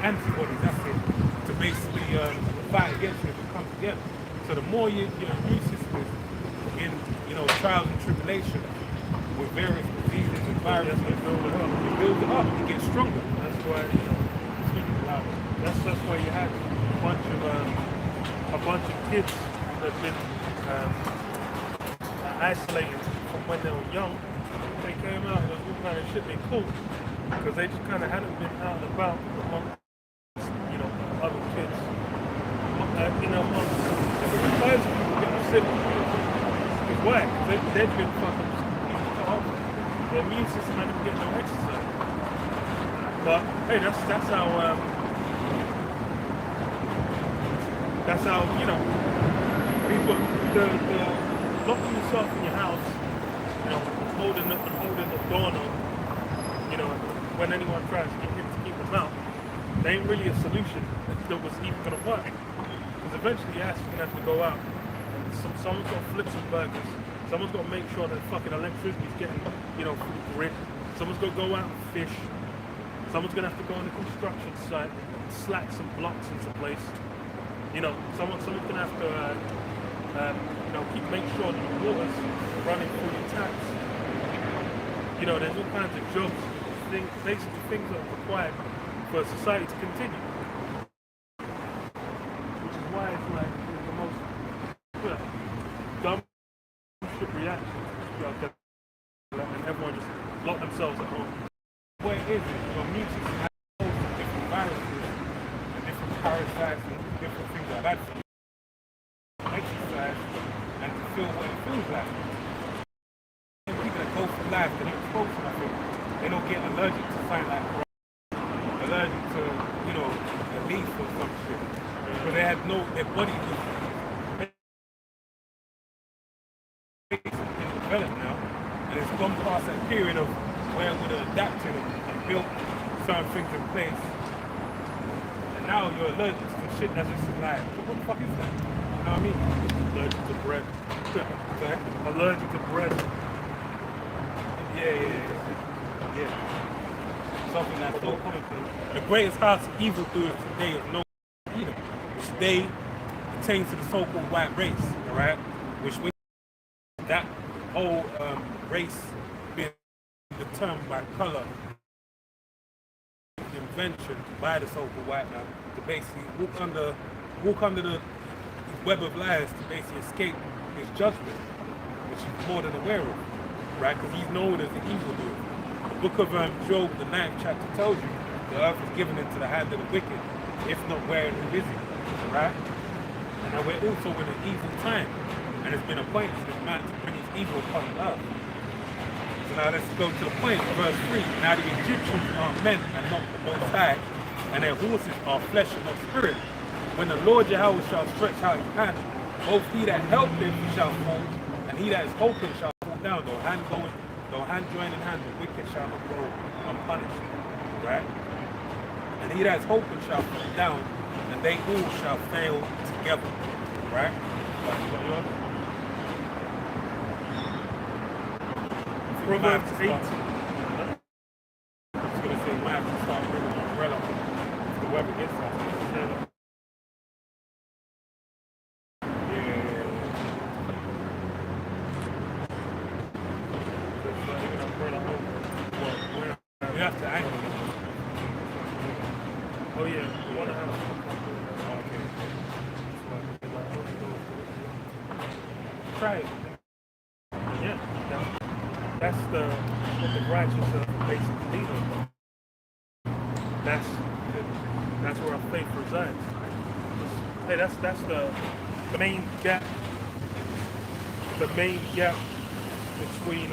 Speaker 1: antibodies, that's it, to basically fight against it and come together. So the more your immune system is in, trials and tribulation with various diseases and viruses, it builds it up, it gets stronger.
Speaker 2: That's why, that's why you had a bunch of kids that've been isolated from when they were young. They came out, there was all kind of shit they caught because they just kind of hadn't been out and about amongst, other kids. Amongst different kinds of people getting sick. It's why? Because they've been fucking cut off. Their immune system hadn't been getting no exercise. But hey, that's how people locking yourself in your house, holding the door on, when anyone tries to keep them out, they ain't really a solution that was even gonna work. Because eventually you're actually gonna have to go out and someone's got to flip some burgers, someone's got to make sure that fucking electricity's getting, through the grid, someone's got to go out and fish, someone's gonna have to go on the construction site and slack some blocks into place. Someone's gonna have to make sure that the water's running through your taps. There's all kinds of jobs, basically things that are required for society to continue. Which is why it's like the most dumb shit reaction. And everyone just lock themselves at home.
Speaker 1: What it is, immune system has different viruses and different parasites and different things like that. Exercise and to feel what it feels like. And people that go through life, they're not exposed to nothing. They don't get allergic to something like allergic to, a leaf or some shit. But they had their body was developed now, and it's gone past that period of where it would have adapted and built certain things in place. And now you're allergic to some shit that's just like, what the fuck is that? You know what I mean?
Speaker 2: Allergic to bread.
Speaker 1: Okay.
Speaker 2: Allergic to bread.
Speaker 1: Yeah. Something that's so common. The greatest house of evildoers today is no either, which they pertain to the so-called white race, right? Which we that whole race being determined by color, invention by the so-called white man to basically walk under the web of lies to basically escape his judgment, which he's more than aware of, right? Because he's known as the evildoer. The book of Job, the 9th chapter, tells you the earth is given into the hand of the wicked, if not wearing and busy, right? And now we're also in an evil time, and it's been appointed to this man to bring his evil upon the earth. So now let's go to the point, verse 3. Now the Egyptians are men and not the Most High, and their horses are flesh and not spirit. When the Lord Yahweh shall stretch out his hand, both he that helped him shall fall, and he that is hoping shall fall down. Though hand join in hand, the wicked shall not go unpunished. Right? And he that is hoping shall fall down, and they all shall fail together. Right?
Speaker 2: Proverbs 8.
Speaker 1: I was going to say, we might have to start bringing an umbrella if the weather gets that. We have to angle it.
Speaker 2: Oh yeah, we want to have
Speaker 1: Try it.
Speaker 2: Yeah, that's what the righteous are basically leading. That's where our faith resides. Hey, that's the main gap. The main gap between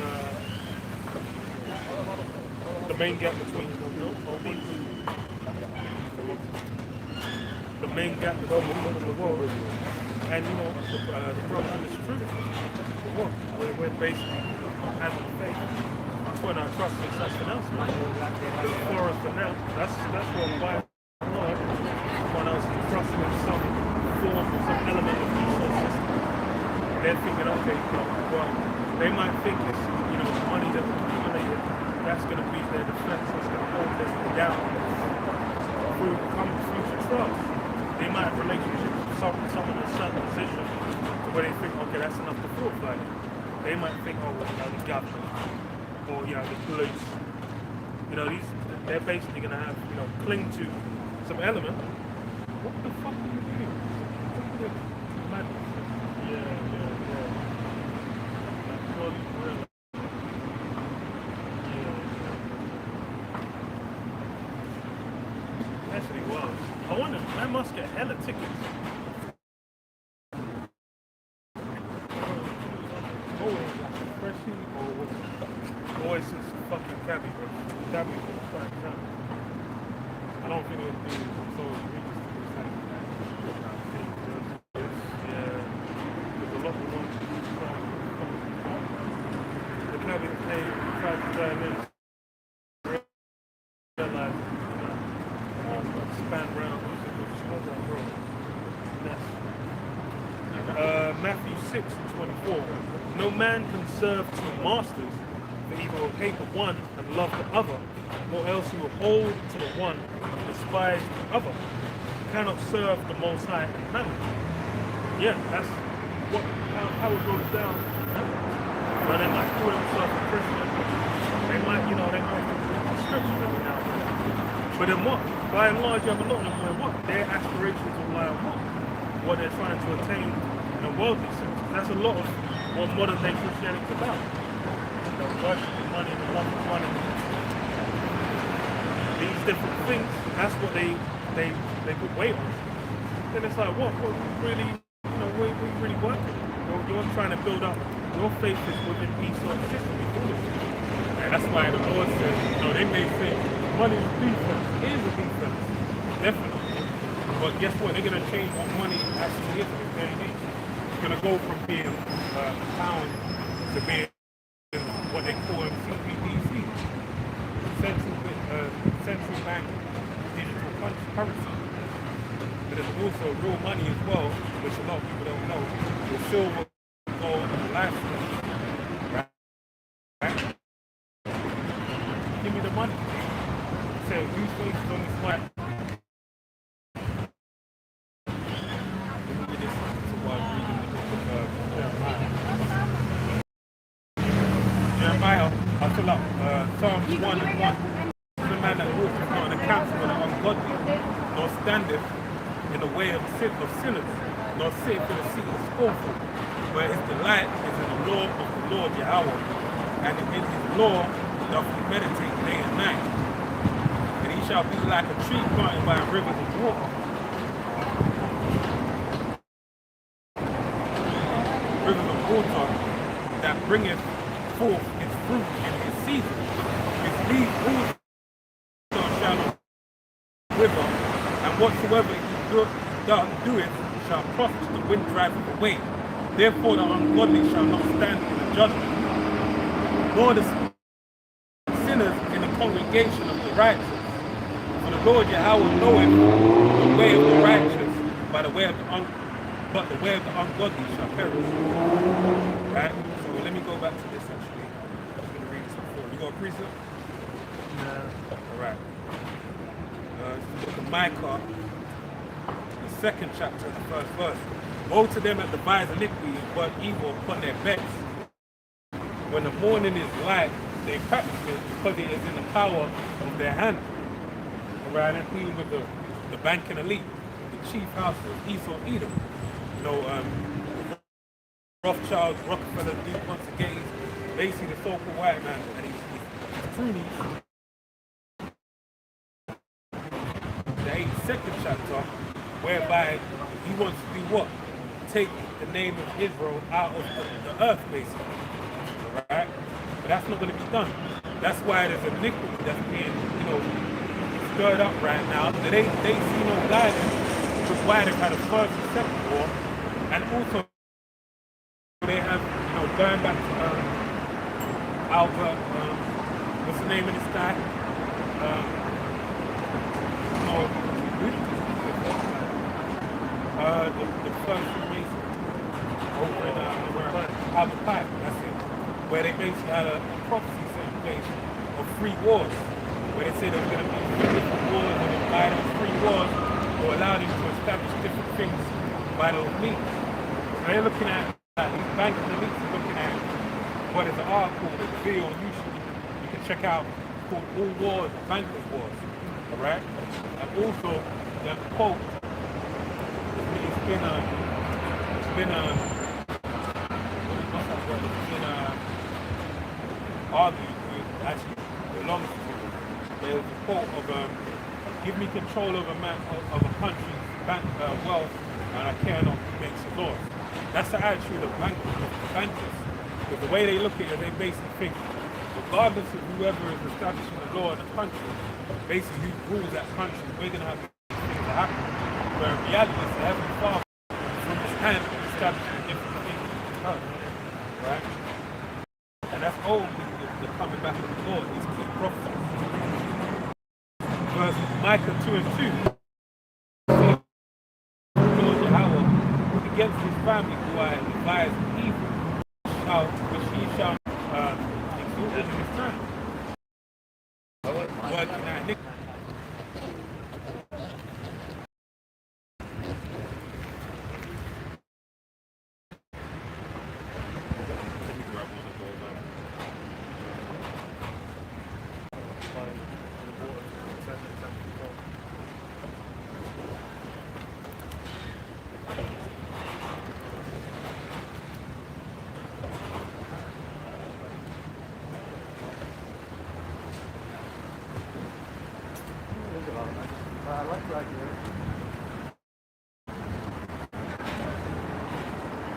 Speaker 2: the main gap between the world and the program is true. We're basically having faith, putting our trust in something else. For us for now, that's what why everyone else is trusting in some form, some element of resource system. They're thinking, okay, well, they might think it's money that we accumulated. That's going to be their defense. That's going to hold this down through future trust. They might have relationships with someone in a certain position where they think, okay, that's enough to fortify them. They might think, oh, well, the government or the police. They're basically going to have cling to some element. What the fuck are you doing? Yeah. I must get hella tickets. Always since fucking Cabby, bro. Cabby was fucking time.
Speaker 1: I don't think it would be so egregious to do something like that.
Speaker 2: Yeah, there's a lot of ones. The Cabby came, tried to drive in, realized, span round, what's that, bro? Matthew 6:24. No man can serve two masters, for he will hate the one and love the other, or else he will hold to the one and despise the other. You cannot serve the Most High and Mammon. Yeah, that's how it goes down. But they might call themselves a Christian. They might, they might do scriptures every now and then. But then what? By and large, you have a lot of them where what? Their aspirations will lie on what they're trying to attain in a worldly sense. That's a lot of what modern day Christianity is about. Worshiping money, the love of money. These different things, that's what they put weight on. Then it's like, what we really, what you really working? You're trying to build up, your faith is within Esau's system.
Speaker 1: And that's why the Lord says, they may say money is defense. It is a defense, definitely. But guess what? They're going to change what money actually is in this day and age. It's going to go from being a pound to being what they call CBDC, central bank digital currency. But there's also real money as well, which a lot of people don't know. The silver, gold, and limestone. Right? Give me the money. So use faith on this money. Jeremiah, I fill up Psalms 1 and 1. The man that walketh not in the counsel of the ungodly, nor standeth in the way of sinners, nor sitteth in the seat of scornful, where his delight is in the law of the Lord Yahweh, and in his law doth he meditate day and night. And he shall be like a tree planted by rivers of water. Rivers of water that bringeth forth his fruit in his season. His leaf also shall not wither, and whatsoever he doeth shall prosper, the wind driveth away. Therefore the ungodly shall not stand in the judgment, nor the sinners in the congregation of the righteous. For the Lord Yahweh knoweth the way of the righteous, but the way of the ungodly shall perish. Right? So let me go back to this actually. I'm just going to read this before. You got a precept?
Speaker 2: Yeah.
Speaker 1: Alright. This is the Micah, the second chapter, the first verse. Woe to them that devise iniquity and work evil upon their beds. When the morning is light, they practice it because it is in the power of their hand. Alright, and dealing with the banking elite, the chief house of Esau Edom. Rothschilds, Rockefeller, DuPonts, and Gates, basically the so-called white man, and he's pruning the 82nd chapter, whereby he wants to do what? Take the name of Israel out of the earth, basically. Alright? But that's not going to be done. That's why there's iniquity that's being, stirred up right now. They see no guidance, which is why they've had a first and second war, and also they have, going back to Albert, what's the name of this guy? The first Mason over in Albert Pike, that's it. Where they basically had a prophecy set in place of free wars, where they said there was going to be different wars, and by those free wars, will allow them to establish different things by those means. So they're looking at these banking elites are looking at what is an article, the video on YouTube you can check out called All Wars, Banking Wars. Alright? And also the quote, it's been argued with actually the longest. There's a quote of give me control of a country's wealth, and I care not who makes the laws. That's the attitude of bankers. Because the way they look at it, they basically think, regardless of whoever is establishing the law in the country, basically who rules that country, we're going to have things to happen. But in reality, it's the Heavenly Father from His hand establishing different things in the earth. Right? And that's only the coming back of the Lord, these key prophecies. Verse Micah 2 and 2. Lord Yahweh against his family who I advise evil, which he shall exalt in his time. Working at iniquity. Let me grab one of those.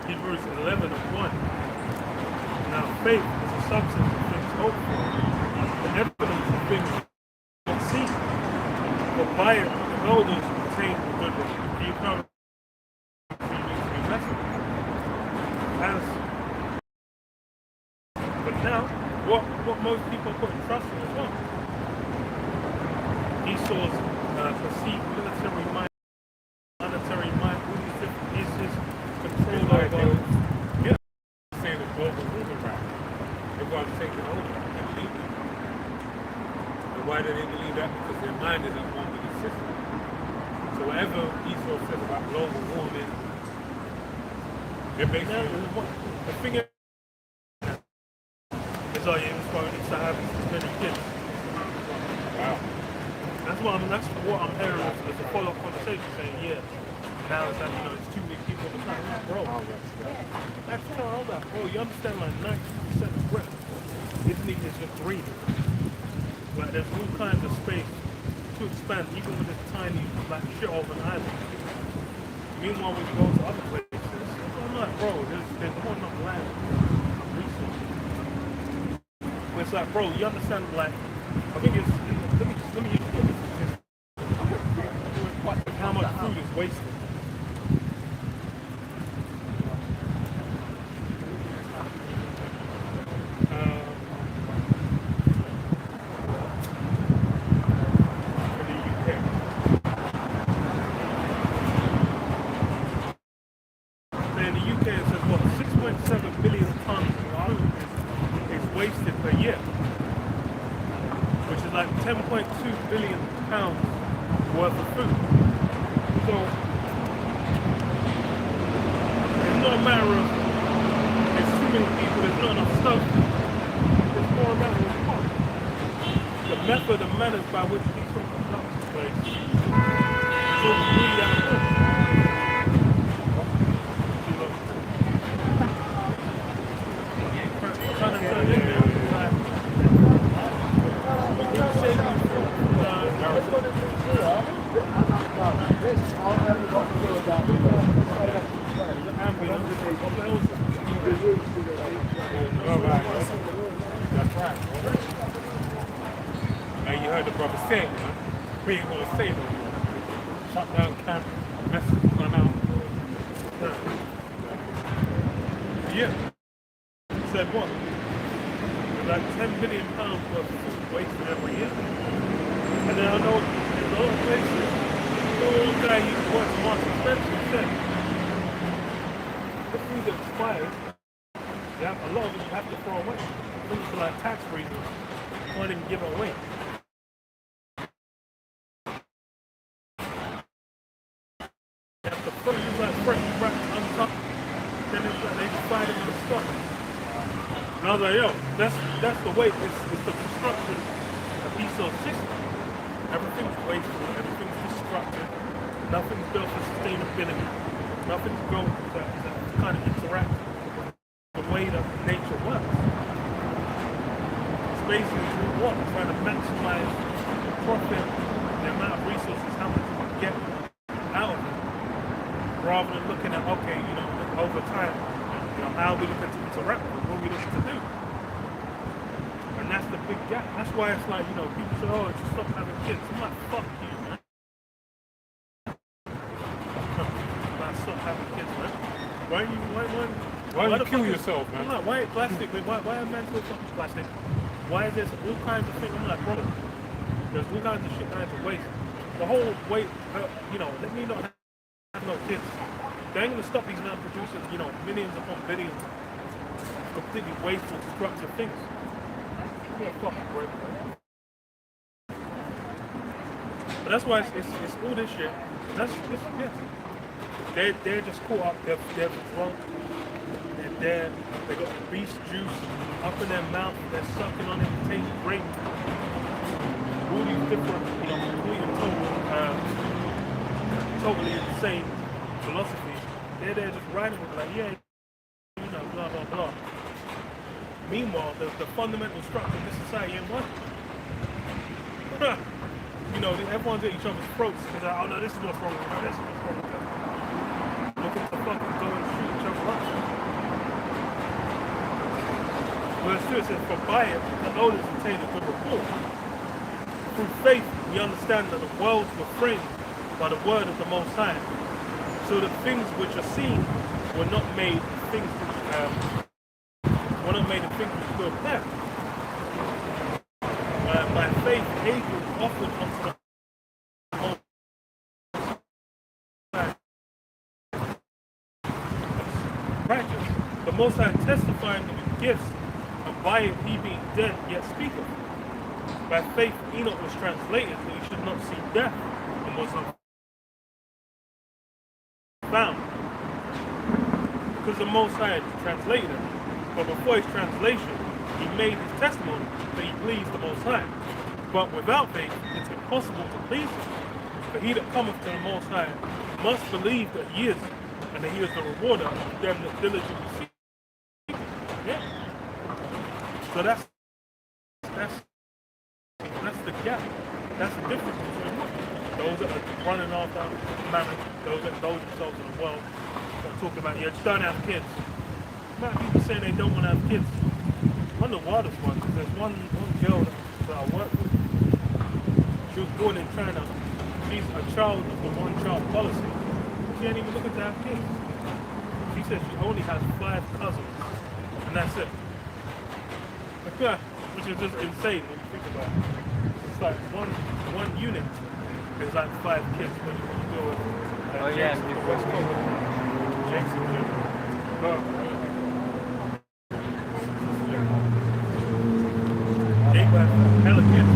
Speaker 2: Hebrews 11 and 1. Now faith is the substance of things hoped for, the evidence of things not seen. For by it the elders obtained the good the eternal blessing. But now, what most people put trust in as well. Esau's perceived military might, monetary might, is his control over.
Speaker 1: Yeah. Saying the global movement right. Everyone's taking over. They believe it. And why do they believe that? Because their mind is at one with the system. So whatever Esau says about global warming, they're basically
Speaker 2: The thing is, are you inspired to have as many kids?
Speaker 1: wow.
Speaker 2: That's what I'm hearing as a follow-up conversation saying, yeah, now it's that, it's too many people in the time. Bro, that's all that. Bro, you understand like 90% of Britain is just breathing. Like there's all kinds of space to expand, even with this tiny like shit of an island. Meanwhile, when you go to other places, I'm like, bro, there's not enough land, resources. It's like, bro, you understand, like, I think it's, let me use this. How much food is wasted. In the UK. So in the UK it says, what, 6.7 billion tons of food is wasted per year, which is like 10.2 billion pounds worth of food. So it's not a matter of there's too many people, there's not enough stuff. It's more a matter of what? The method and manners by which these things are done. Like, so really that important.
Speaker 1: That's right. Now you heard the brother say it, man. We ain't gonna say no more. Shut down camp, message run out. Yeah. Said what? Like 10 billion pounds worth of food wasted every year. And then I know in a lot of places, the old guy used to work for Martin Spencer said, the food that expires, a lot of it you have to throw away. Things for like tax reasons, can't even give it away. You have to throw it like fresh wrapped on top, then it's like they just find it in the stock. And I was like, yo, that's the way, it's the construction of Esau's system. Everything's wasteful, everything's destructive, nothing's built for sustainability, nothing's built to kind of interact with the way that nature works. It's basically what? Trying to maximize the profit, the amount of resources, how much you can get out of it.
Speaker 2: rather than looking at, okay, you know, over time, you know, how we looking to interact with, what we looking to do. And that's the big gap. That's why it's like, you know, people say, oh, just stop having kids. I'm like, fuck you, man. Like, stop having kids, man. Why
Speaker 1: you kill yourself, man?
Speaker 2: I'm like, why plastic? Why are men so fucking plastic? Why is there all kinds of things? I'm like, bro, there's all kinds of shit kinds of waste. The whole way, you know, let me not have no kids. They ain't gonna stop these men producing, you know, millions upon billions of completely wasteful, destructive things. Yeah, fucking great, man. But that's why it's all this shit. That's yeah. They're just caught up. They're drunk. They got beast juice up in their mouth. They're sucking on it. It tastes great. All these different, you know, totally insane philosophies. They're there just riding with it, like, yeah, you know, blah blah blah. Meanwhile, the fundamental structure of this society ain't working. You know, everyone's at each other's throats. They're like, oh no, this is what's wrong with this is what's wrong with that. Looking to fucking go and shoot each other up. Verse 2 says, for by it, the elders obtained a good report. Through faith, we understand that the worlds were framed by the word of the Most High. So the things which are seen were not made things which do appear. By faith, Abel offered unto the Most High righteous. The Most High testifying of his gifts, and by it he being dead yet speaketh. By faith Enoch was translated that he should not see death, and was not found. Because the Most High had translated him. But before his translation, he made his testimony that he pleased the Most High. But without faith, it's impossible to please him. For he that cometh to the Most High must believe that he is, and that he is the rewarder of them that diligently seek him. Yeah. So that's the gap. That's the difference between those that are running after mammon, those that indulge themselves in the world, that are talking about, yeah, just don't have kids. Amount of people saying they don't want to have kids. One of the wildest ones is there's one girl that I work with. She was born in China. She's a child of the one-child policy. She ain't even looking to have kids. She says she only has 5 cousins, and that's it. Which is just insane when you think about it. It's like one unit is like 5 kids when you go with Jason, the West Coast. Jason, hella kids.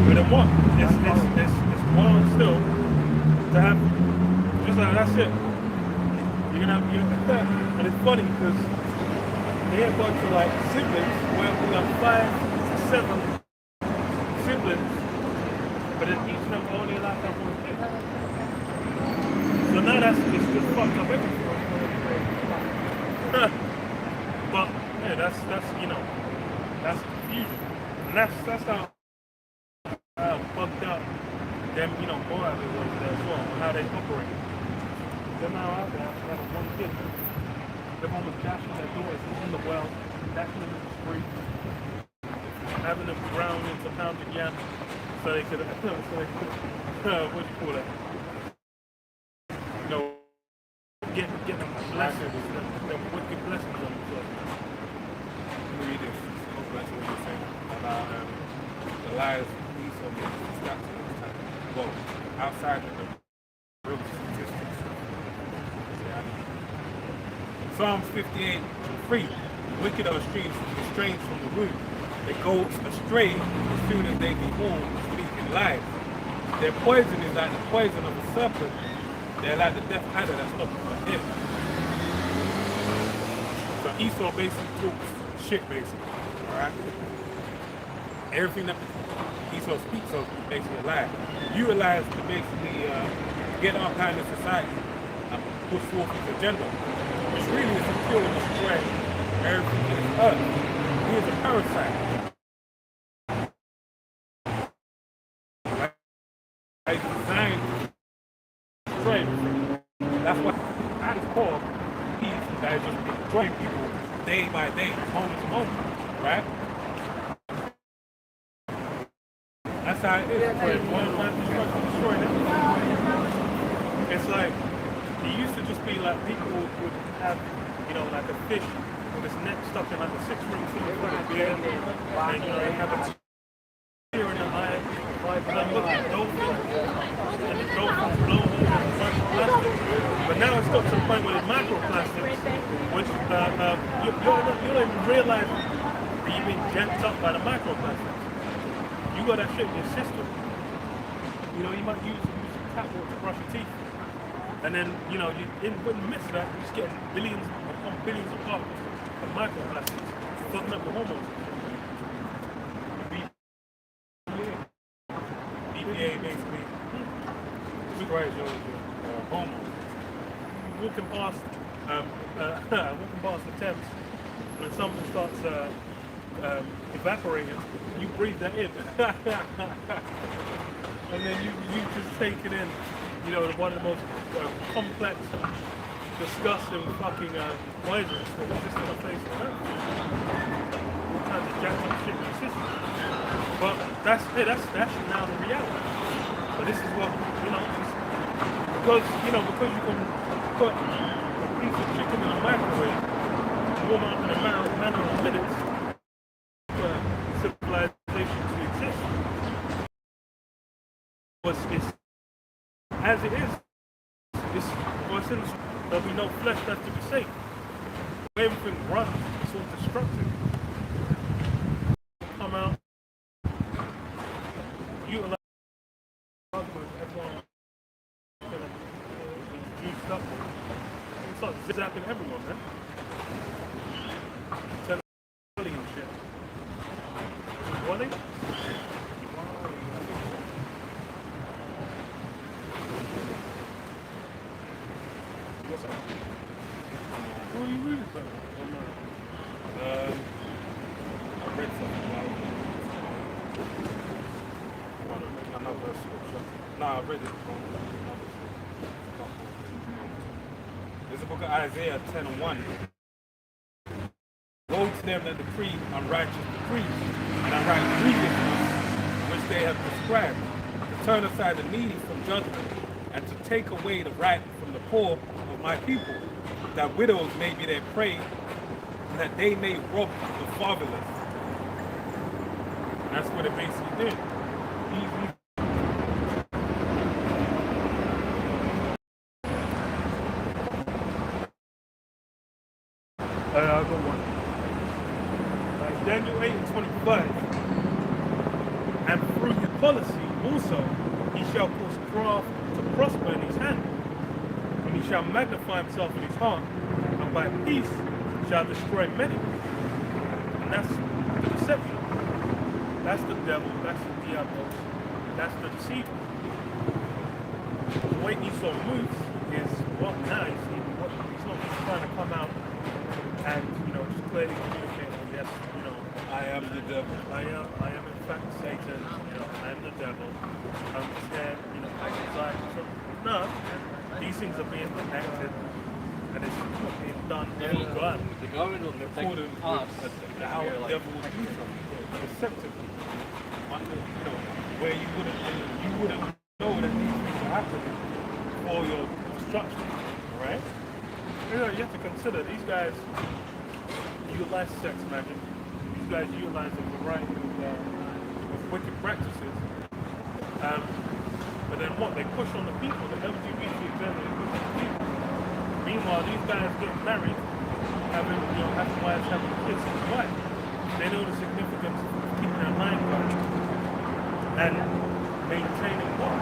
Speaker 2: But then what? It's one still to have, just like that's it. You're gonna have, and it's funny because they have gone to like siblings where we have 5 to 7 siblings, but then each of them only allowed to have 1 kid. So now it's just fucked up everything. But yeah, that's you know, that's confusion. And that's how bugged out them, you know, more of it was there as well, and how they operate. They're now out there having 1 kid. Everyone was dashing their daughters in the well, dashing them in the street, having them ground into pounded yam so they could what do you call that? You know, get them blessings, them wicked blessings on themselves.
Speaker 1: Let me read this. Go back to what you're saying about the lies Esau made to stop to this time. Well, outside of the real statistics. Psalms 58:3. Wicked are estranged from the root. They go astray as soon as they be born, speaking lies. Their poison is like the poison of a serpent. They're like the death adder that's looking for him. So Esau basically talks shit, basically. Alright? Everything that Esau speaks of is basically a lie. You realize to basically get up high in society and put forth his agenda, which really is to kill and destroy everything in this earth. He is a parasite. He's designed to destroy everything. That's why at its core, peace that is just destroying people day by day, moment to moment, right? That's how it is. One man destroying it. It's like, it used to just be like people would have, you know, like a fish with its neck stuck in like a 6-ring thing for a beer, and you know, they have a tear in the eye, and then look at dolphins, and the dolphins blow holes in a bunch of plastic. But now it's got to the point where there's microplastics, which you don't even realize that you've been jacked up by the microplastics. You got that shit in your system. You know, you might use tap water to brush your teeth. And then, you know, in the midst of that, you're just getting billions upon billions of particles of microplastics fucking up the hormones. BPA basically destroys your hormones. Walking past the Thames, when something starts evaporating, you breathe that in. And then you just take it in, you know, one of the most complex, disgusting fucking poisons that exist on the face of the earth. All kinds of jacked up shit in the system. But that's now the reality. But this is what, you know, because you can put a piece of chicken in a microwave, warm up in a matter of minutes, for civilization to exist. But it's as it is. There'll be no flesh left to be safe. Everything runs, it's all destructive. Come out, utilize everyone juiced up. It's like zapping everyone, man. Telling and shit. Wally? What's up? What are you reading about? I read something about another scripture. No, I read it from another scripture. There's a book of Isaiah 10:1. Woe to them that decree unrighteous decrees and unright grievousness which they have prescribed, to turn aside the needy from judgment, and to take away the right from the poor of my people, that widows may be their prey, and that they may rob the fatherless. That's what it basically did. I got one. Daniel 8:25. And through his policy also he shall cause craft to prosper in his hand, and he shall magnify himself in his heart, and by peace shall destroy many. And that's the deception. That's the devil, that's the diablos, that's the deceiver. The way Esau moves is what now he's not just trying to come out and, you know, just clearly communicate, yes, you know, I am the devil. I am in fact Satan, you know, I am the devil. I'm just here, you know, like, no, these things are being protected, and it's being done in God.
Speaker 3: The government will protect us.
Speaker 1: How the devil would do something deceptively, you know, where you wouldn't know that these things are happening for your destruction, right? You know, you have to consider these guys utilize sex magic. These guys utilize a variety of wicked practices. But then what? They push on the people. The LGBT agenda, they push on the people. Meanwhile, these guys getting married, having wives, having kids with wife. They know the significance of keeping their mind going and maintaining what?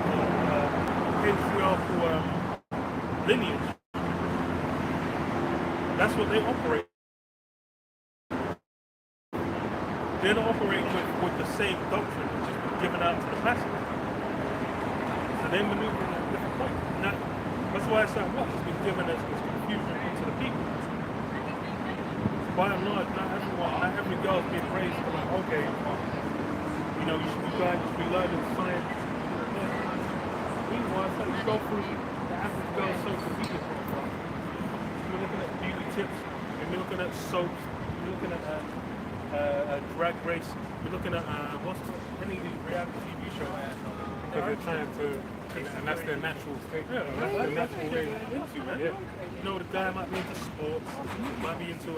Speaker 1: Patriarchal lineage. That's what they operate. They're not operating with the same doctrine that's just been given out to the masses. So they maneuver in a different point. That's why it's like what? It's been given as confusion to the people. So by and large, not every girl's being raised to like, okay, you know, you should be learning science. Meanwhile, it's like you go through the African
Speaker 2: girls' social media profile, you're looking at beauty tips, you're looking at soaps, you're looking at drag race, you're looking at any of these reality TV shows.
Speaker 1: Because they're trying to, and that's their natural state.
Speaker 2: Yeah,
Speaker 1: That's their natural way.
Speaker 2: into, man.
Speaker 1: Yeah.
Speaker 2: You know, the guy might be into sports, might be into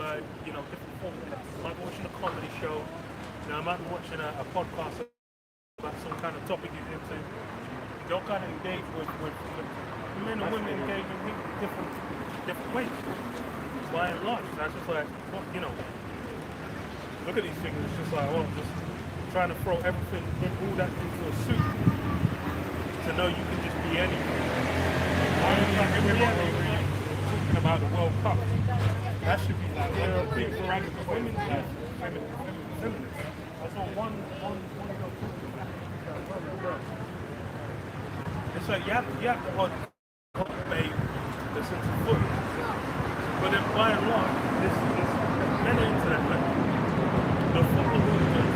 Speaker 2: different forms. Might be watching a comedy show. You know, I might be watching a podcast about some kind of topic he's into. They'll kind of engage with men and women engage in different ways. By and large, that's just like, well, you know, look at these things. It's just like, well, just trying to throw everything, all that into a suit to know you can just be anything.
Speaker 1: Talking about the World Cup, that should be like a big brand of women's life.
Speaker 2: Feminists. I saw one of those pictures. It's like you have the odd babe that's into football. But then by and large, this men are into that, man. The football hooligans,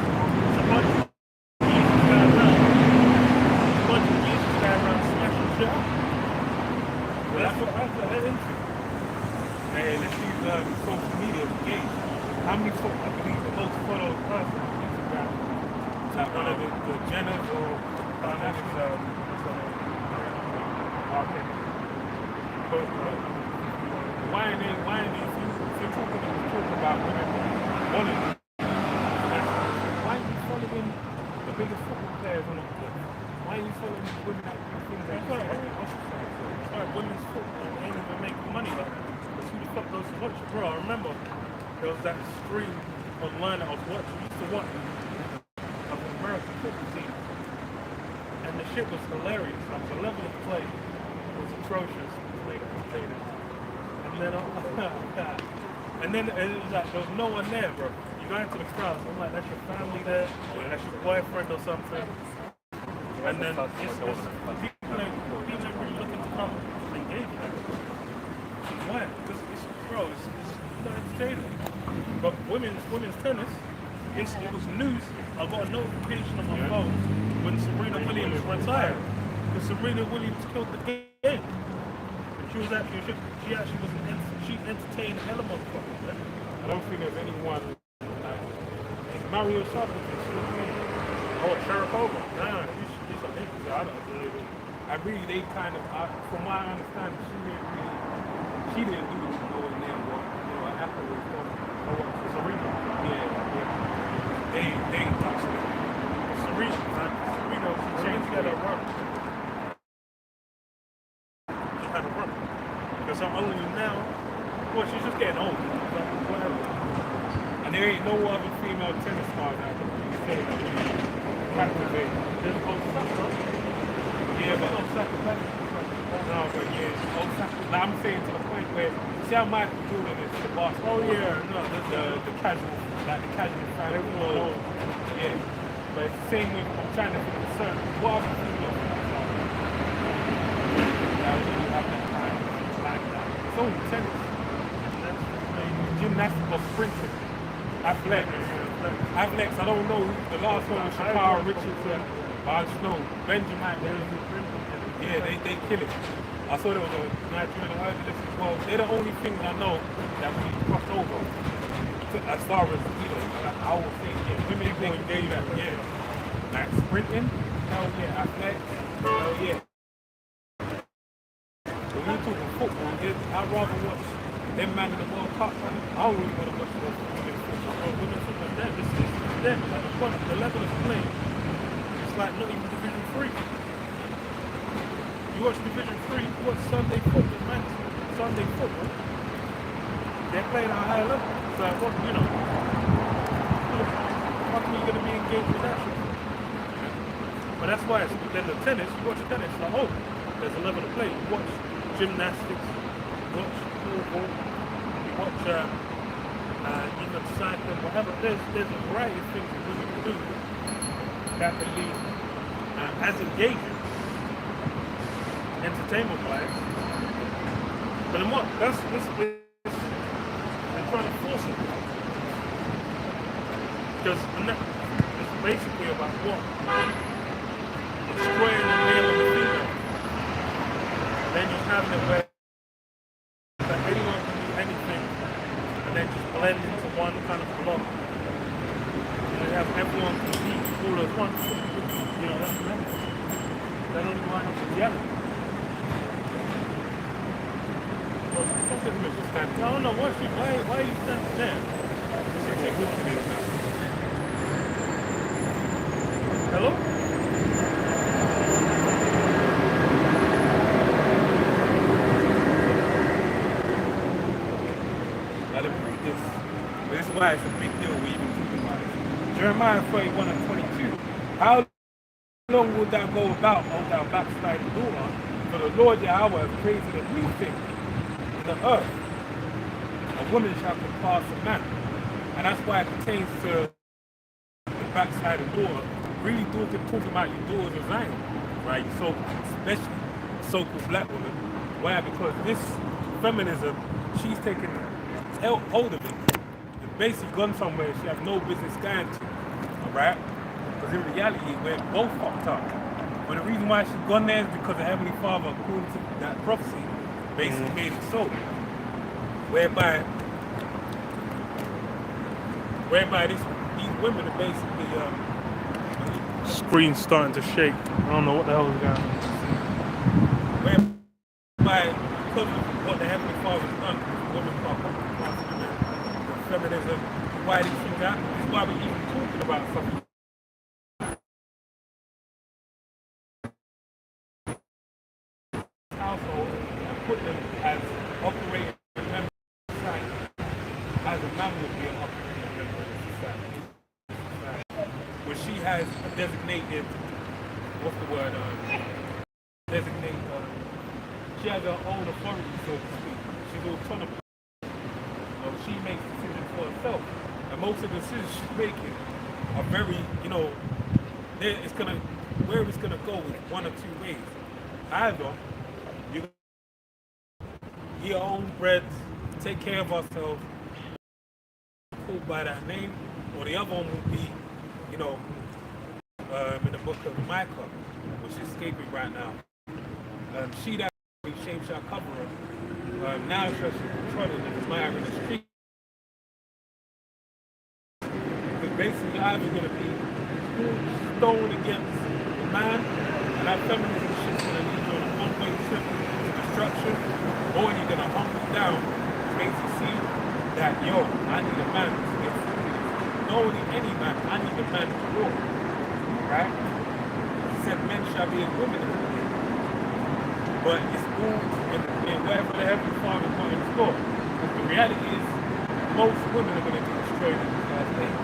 Speaker 2: it's a bunch of Jesus guy around smashing shit up. Well, that's what they're into.
Speaker 1: Hey, let's use social media to gauge. How many I believe the most followed person on Instagram? Like one of the Jenners or okay. But why are they, if you're talking about women, why are you following the biggest football players on the field? Why are you following women that do things like
Speaker 2: Alright, women's football ain't even making money like that. Who the fuck goes to watch it? Bro, I remember there was that stream online that I was watching. I used to watch of the American football team. And the shit was hilarious. Like the level of play was atrocious. And then it was like there was no one there, bro. You go into the crowd, so I'm like, that's your family there, or that's your boyfriend or something. And then people ain't really looking to come engage in it. Why? Because it's not entertaining. But women's tennis, it was news. I got a notification on my phone when Serena Williams retired. Because Serena Williams killed the game. She entertained a hell of a motherfucker, man.
Speaker 1: I don't think there's anyone like Mario Sharpton.
Speaker 2: Oh, Sharapova. Nah, he's a hit. I don't believe it.
Speaker 1: I really, they kind of, from what I understand, she didn't do nowhere near what happened with
Speaker 2: Serena.
Speaker 1: Yeah. They touched it.
Speaker 2: Serena, she changed that run. She had a run. Because I'm only now, well, she's just getting old. Whatever.
Speaker 1: And there ain't no other female tennis stars out there you can say that really captivate.
Speaker 2: There's Osaka.
Speaker 1: Yeah, but Osaka, no, but yeah, Osaka. Now I'm saying to the point where, see how Michael Jordan is the basketball.
Speaker 2: Oh yeah, no,
Speaker 1: the casual, like the casual fan.
Speaker 2: everyone.
Speaker 1: Yeah. But it's the same with, I'm trying to think of certain, what other female stars that really have that time like that? It's only tennis. Gymnastics or sprinting. Athletics, I don't know. The last one was Shakara Richardson. I just know Benjamin. Yeah, they kill it. I saw there was a Nigerian herbalist as well. They're the only things I know that we crossed over. As far as, I would say, yeah, women go engage that, yeah. Like sprinting, hell yeah, athletics, hell yeah. When you're talking football, I'd rather watch them man in the World Cup. I don't really want to watch the women's football.
Speaker 2: Women's football, it's them. Like the level of play, it's like not even Division 3. You watch Division 3, you watch Sunday football, man. Sunday football, they're playing at a higher level. So, what, how come you're going to be engaged with that shit? But that's why then the tennis, you watch tennis, like, oh, there's a level of play. You watch gymnastics, you watch football, you watch even cycling, whatever. There's a variety of things that women can do that can be as engaging, entertainment-wise. But then what? They're trying to force it. Because it's basically about what? Destroying the male and the female. then you're having it where that anyone can do anything and then just blend into one kind of block. And you have everyone compete all at once. You know, that's madness. That only line up to reality. No, no, why are you standing there? Hello?
Speaker 1: Now let me read this. This is why it's a big deal we even talk about it. Jeremiah 31 and 22. How long will thou go about, O thou backsliding daughter? For the Lord Yahweh has created a new thing in the earth. A woman shall compass a man. And that's why it pertains to the backsliding daughter. Really talking about your daughters of Zion, right? So, especially so-called black women. Why? Because this feminism, she's taken hold of it. It's basically gone somewhere she has no business going to, alright? Because in reality, we're both fucked up. But the reason why she's gone there is because the Heavenly Father, according to that prophecy, basically made it so. Whereby these women are basically
Speaker 2: Screen's starting to shake. I don't know what the hell is going on.
Speaker 1: Whereby, because of what the Heavenly Father has done, women can't come across the feminism, why they think that? This is why we're even talking about something. Household and put them as operating members of society, as a man would be an operating member of society. Where she has a designated, what's the word, she has her own authority, so to speak. She's autonomous. She makes decisions for herself. And most of the decisions she's making are very, where it's gonna go is one or two ways. Either you eat your own bread, take care of ourselves, called by that name, or the other one would be, in the book of Micah, which is escaping right now. She that shame shall cover her. Now shall she be trodden and admired in the street. Because basically you're either going to be stoned against the man, and that feminism shit's going to lead you on a one-way trip to destruction, or you're going to humble down to basically see that, I need a man to get through this. Not only any man, I need a man to rule. Right? He said men shall be as women. But it's all in whatever the Heavenly Father put in store. The reality is, most women are going to be destroyed in these last days.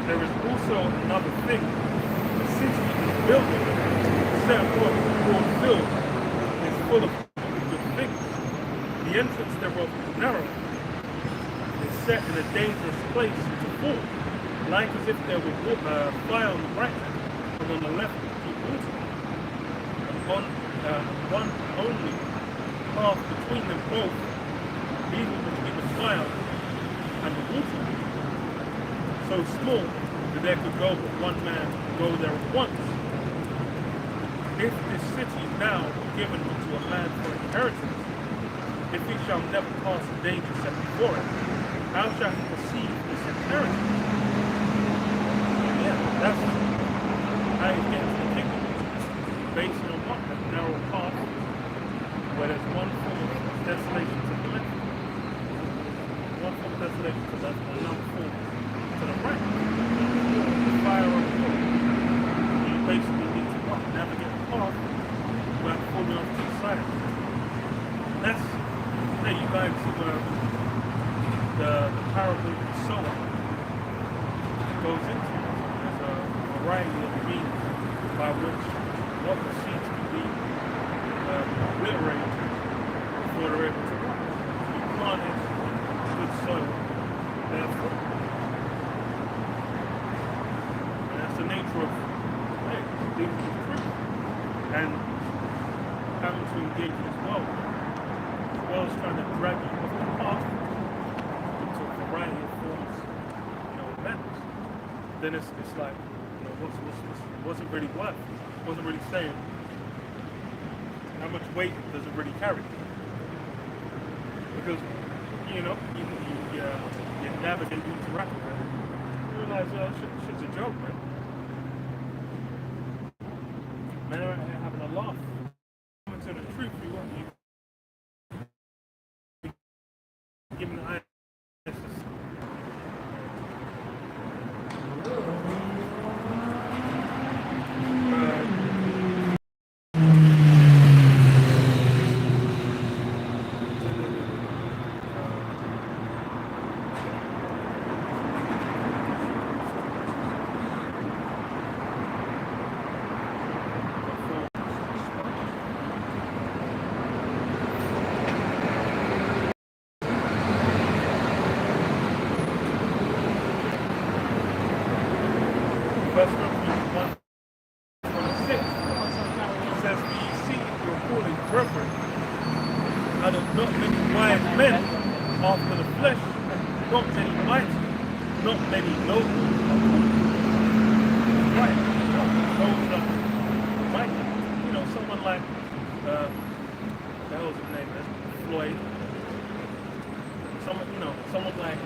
Speaker 2: There is also another thing. The city is building, set forth before filled, is full of good things. The entrance thereof is narrow, is set in a dangerous place to fall, like as if there were fire on the right hand, and on the left deep water. And one only path between them both, even between the Nile and the water so small that there could go but one man go there at once. If this city is now given unto a man for inheritance, if he shall never pass the danger set before it, how shall he perceive this inheritance? Yeah, that's how he's getting to the kingdom. Based on what? A narrow path where there's one form of desolation to the left, one form of desolation to the left, and another form to the right. The fire on the road. You basically need to what? Navigate the path without falling off to the side. That's there you guys see the parable of the sower goes into. There's a variety of means by which what the seeds can be obliterated before they're able to work. You plant it in good soil, therefore. And that's the nature of dealing with truth and having to engage in this world. The world's trying to drag you off the path into a variety of forms, events. Then it's like, what's it really worth? Wasn't really saying how much weight does it really carry, because you navigate, you interact with it, you realize shit's a joke, man. Man are out here having a laugh. Coming to the truth, you want you giving the eye. Verse 1:26 says, "Be ye seated your calling, brethren, out of not many wise men after the flesh, not many mighty, not many noble." Right. Those are mighty. Someone like the hell's his name? Floyd. Someone like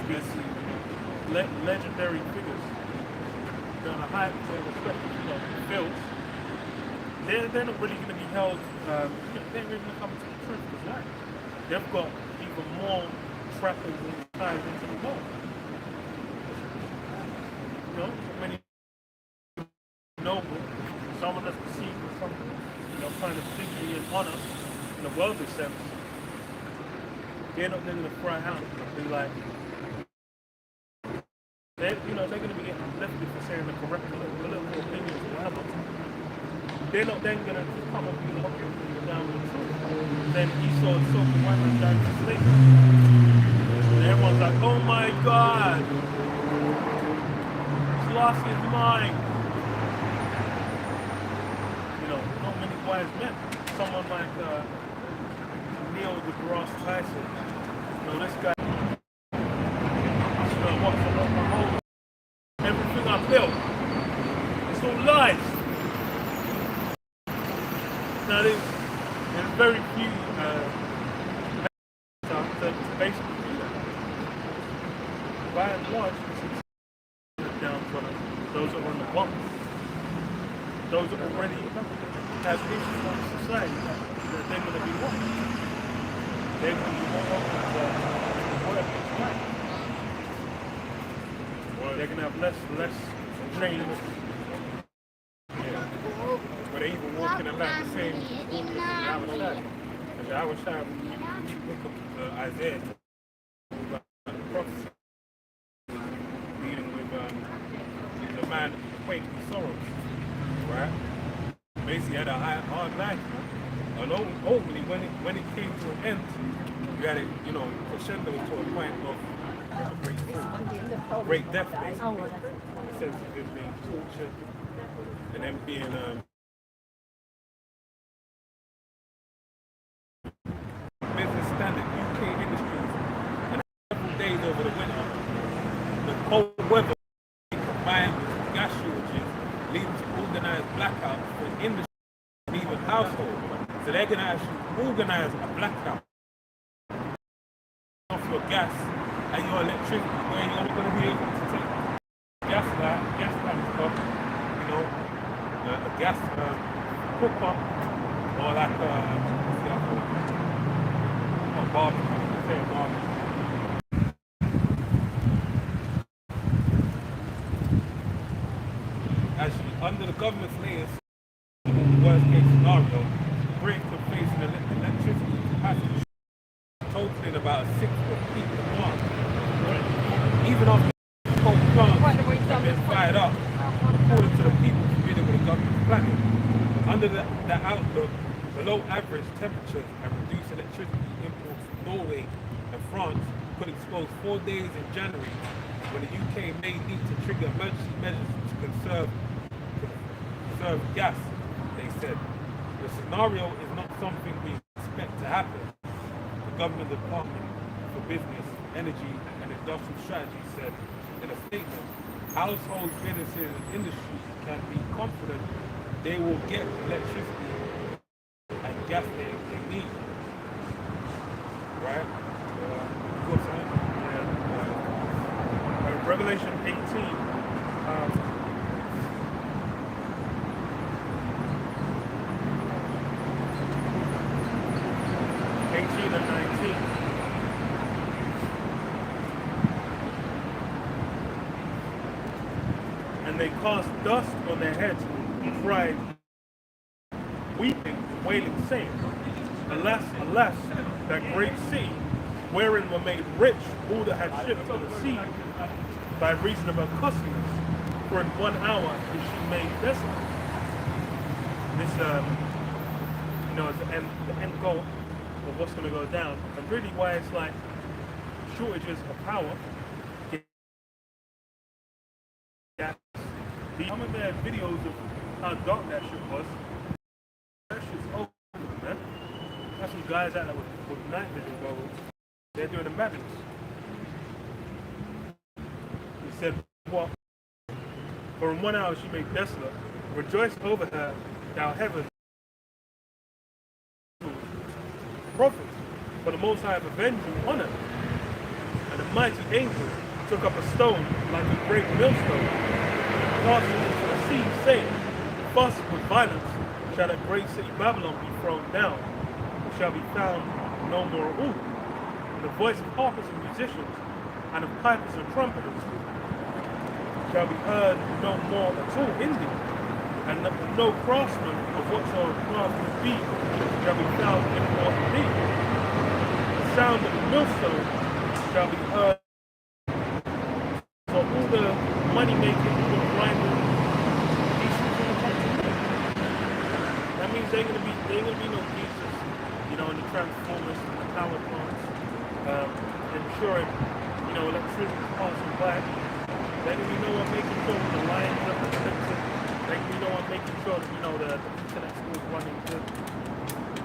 Speaker 2: these legendary figures on a high respected fields. They're not really going to be held. They're really going to come to the truth of life. They've got even more trappings and ties into the world. Many noble, someone that's perceived as something, kind of dignity and honor in a worldly sense. They're not going to fry out and be like, they're going to be getting lifted for saying the correct political opinions or whatever. They're not then going to come and be like, okay, down with the truth. Then Esau and Sophie white man died in slavery. And everyone's like, oh my God, he's lost his mind. Not many wise men. Someone like Neil deGrasse Tyson. This guy. Everything I built, it's all lies. Now there's very few to basically do that. By and large, it's down for those that are on the bottom. Those that already have issues in society that they're going to be what? They're going to be more open to work is right. They're going to have less change. Yeah. But they even walking about the same walkers as the Awashai, when you look up Isaiah, about the prophecy, dealing with the man acquainted with sorrows, right? Basically had a hard life, and ultimately when it came to an end, you had it, crescendo to a point of great death, basically. In the sense of him being tortured and then being
Speaker 1: the winter, the cold weather combined with gas shortages, leading to organized blackouts for industry and even households. So they're going to actually organize a blackout off your gas and your electricity, where you're not going to be able to take gas lamps up, you know, a gas cooker, or like a barbecue, say a barbecue. Actually, under the government's latest worst case scenario, Britain could face an electricity capacity totaling about a 6-foot peak demand. Even after coal plants have been fired up, according to the people familiar with the government's planning. Under the outlook, below average temperatures and reduced electricity imports from Norway and France could expose 4 days in January when the UK may need to trigger emergency measures to conserve gas, they said. The scenario is not something we expect to happen. The Government Department for Business, Energy and Industrial Strategy said in a statement, households, businesses and industries can be confident they will get electricity and gas they need. Right? What's that?
Speaker 2: Yeah. Revelation 18. 18 and 19. And they cast dust on their heads and cried, weeping, wailing, saying, alas, alas, that great city, wherein were made rich all that had ships on the sea, by reason of her customers, for in 1 hour is she made desolate. This, is the end goal of what's going to go down, and really why it's like shortages of power. I remember there videos of how dark that shit was. That shit's over, man. That's some guys out there with night vision goggles. They're doing the madness. He said, what? For in 1 hour she made desolate. Rejoice over her, thou heaven. Prophets, for the Most High have avenged you on her. And the mighty angel took up a stone like a great millstone, cast it into the sea, saying, thus with violence shall that great city Babylon be thrown down, and shall be found no more at all. And the voice of harpers and musicians, and of pipers and trumpeters, shall be heard no more at all in thee, and no craftsman of whatsoever craft would be shall be found any more in thee. The sound of the millstone shall be heard. So all the money making, all the grinding, that means there ain't gonna be no pieces, in the transformers and the power plants, ensuring, electricity passing by. There ain't gonna be no one making sure the lines are connected. There ain't gonna be no one making sure that, the internet is running good.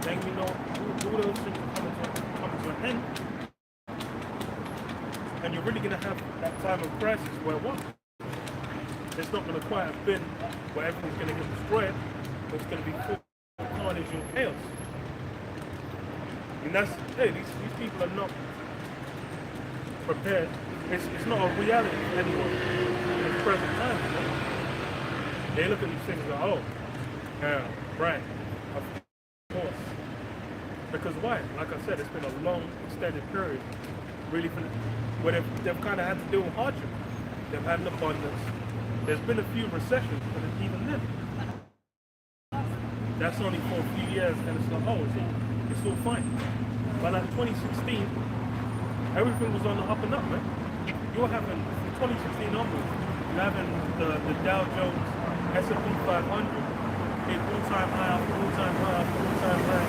Speaker 2: There ain't gonna be all those things coming to an end. And you're really going to have that time of crisis where what? It's not going to quite have been where everything's going to get destroyed, but it's going to be full carnage and chaos. And that's, these people are not prepared. It's not a reality for anyone in the present time. They look at these things and go, oh, yeah, right, of course. Because why? Like I said, it's been a long, extended period, really, where they've kind of had to deal with hardship. They've had an abundance. There's been a few recessions, but even then, that's only for a few years, and it's like, oh, it's all fine. By like 2016, everything was on the up and up, man. You're having, from 2016 onwards, you're having the Dow Jones, S&P 500, hit all-time high after all-time high after all-time high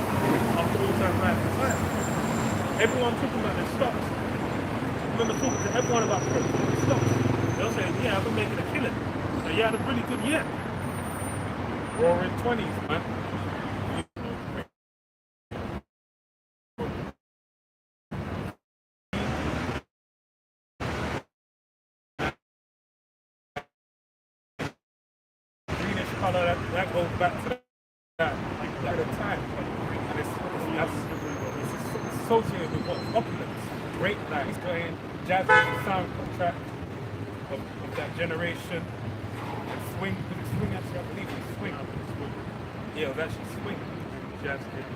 Speaker 2: after all-time high after time. Everyone talking about their stocks. I remember talking to everyone about the stocks. They'll say, yeah, I've been making a killing. So yeah, I had a really good year.
Speaker 1: Roaring 20s, man. color, that goes back to that period of time. And it's associated with what opulence. Great, like it's going jazz is the sound contract of that generation. And swing, was it swing actually? I believe it was swing. Yeah, it was actually swing. Jazz did.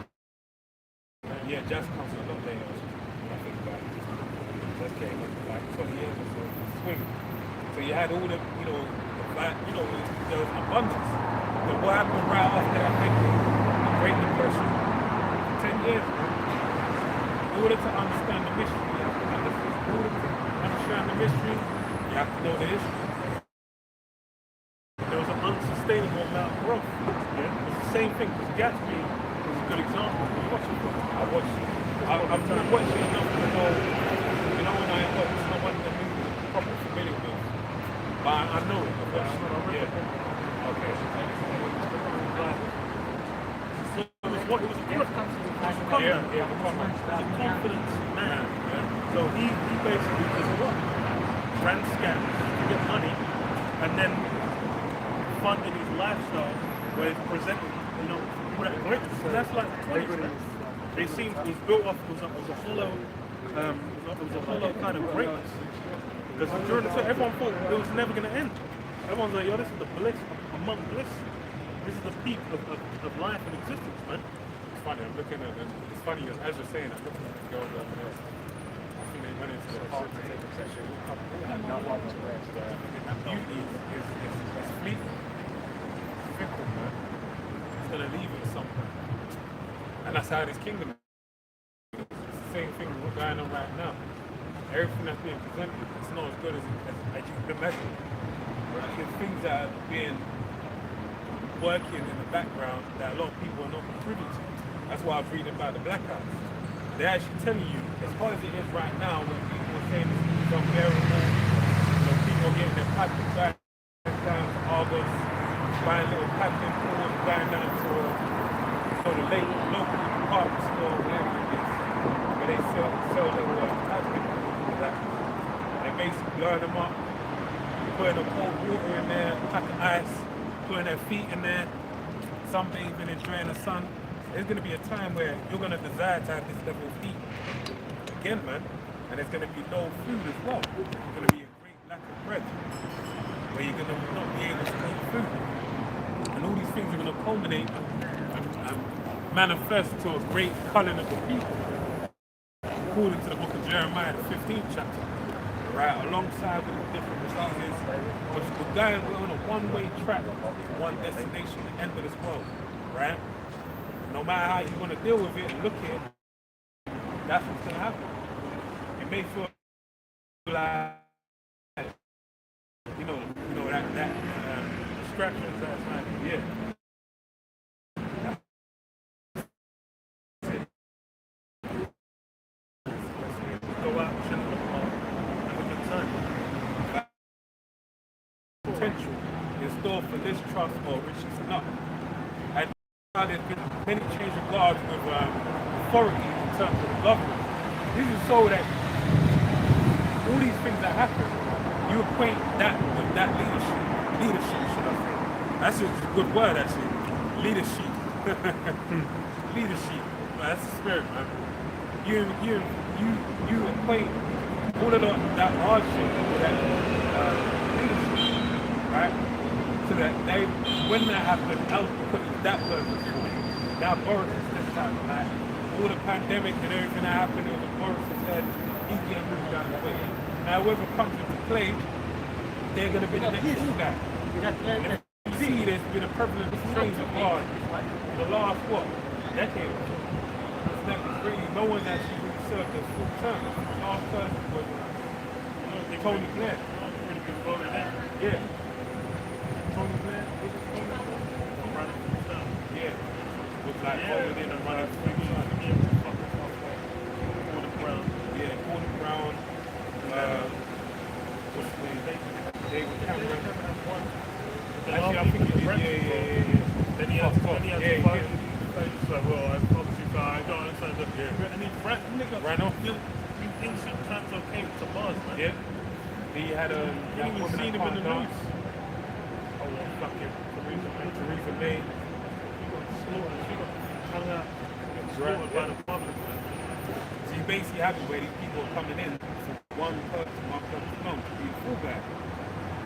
Speaker 1: Yeah, jazz comes a lot later. I think like just came in like 20 years or so. Swing. So you had all the, there was an abundance. So what happened right after that the Great Depression? 10 years, man. In order to understand the mystery, you have to understand the mystery, you have to know the history.
Speaker 2: There was an unsustainable amount of growth. Yeah? It's the same thing, because Gatsby was a good example. You watch it, I watched it.
Speaker 1: I'm trying to watch it enough to know, when I watch, it's not one of the movies I'm properly familiar with. But I know it. Yeah. Okay.
Speaker 2: So it was what? It was a confidence man. Yeah. So he basically just what? Ran scams to get money and then funded his lifestyle where it's presented, greatness. So that's like the 20s. They seemed it was built off, it was a hollow kind of greatness. Because during the time, everyone thought it was never going to end. Everyone's like, yo, this is the bliss among bliss. This is the peak of life and existence, man.
Speaker 1: It's funny, I'm looking at it. It's funny, as you're saying, I'm looking at the girls over there. I think they went into the park to take a picture. That beauty is fleeting. It's fickle, man. It's going to leave you at some point. And that's how this kingdom is. It's the same thing that's going on right now. Everything that's being presented, it's not as good as you can imagine. There's things that are being working in the background that a lot of people are not privy to. That's why I was reading about the blackouts. They're actually telling you, as hard as it is right now, when people are saying it's unbearable, people are getting their packing back down to August, buying little packing pools, going down to the local department store, whatever it is, where they sell little packing pools. They basically line them up, putting a cold water in there, a pack of ice, putting their feet in there, sunbathing, enjoying the sun. There's going to be a time where you're going to desire to have this level of heat again, man. And there's going to be no food as well. There's going to be a great lack of bread, where you're going to not be able to eat food. And all these things are going to culminate and manifest to a great culling of the people. According to the book of Jeremiah, the 15th chapter, right, alongside with the different diseases, which we're on a one-way track, one destination, the end of this world, right? No matter how you want to deal with it and look at it, that's what's going to happen. It may feel like, that distraction that's like, yeah.
Speaker 2: Go out, chill, have a good time.
Speaker 1: Potential in store for this trust or riches enough. And there's been many change of guards with authority in terms of the government. This is so that all these things that happen, you acquaint that with that leadership. Leadership, should I say. That's a good word, actually. Leadership. Leadership. That's the spirit, man. You equate all of that hardship with that leadership, right? So that when that happened, else put that person forward. Now Boris is this time, like all the pandemic and everything that happened, it was Boris' head, he's getting moved out of the way. Now whoever comes into play, they're going to be the next guy. And you see there's been a prevalent change of guard in the last, decade or so. It's really no one actually really served a full term. The last person was Tony Blair. Yeah. Tony Blair? Yeah. With like voted in and running for Gordon Brown. What's his name? David Cameron. Actually, I think he did. Yeah.
Speaker 2: Then he had to fight. So, well, obviously, I don't understand that.
Speaker 1: Yeah.
Speaker 2: And he ran off. You think sometimes okay to Mars, man?
Speaker 1: Yeah. He had a.
Speaker 2: You haven't even seen him in the news.
Speaker 1: Oh, well, fucking Theresa May.
Speaker 2: She got slaughtered. She got hung out and slaughtered by the public.
Speaker 1: So you basically have it where these people are coming in for one purpose, no, to be a fool guy.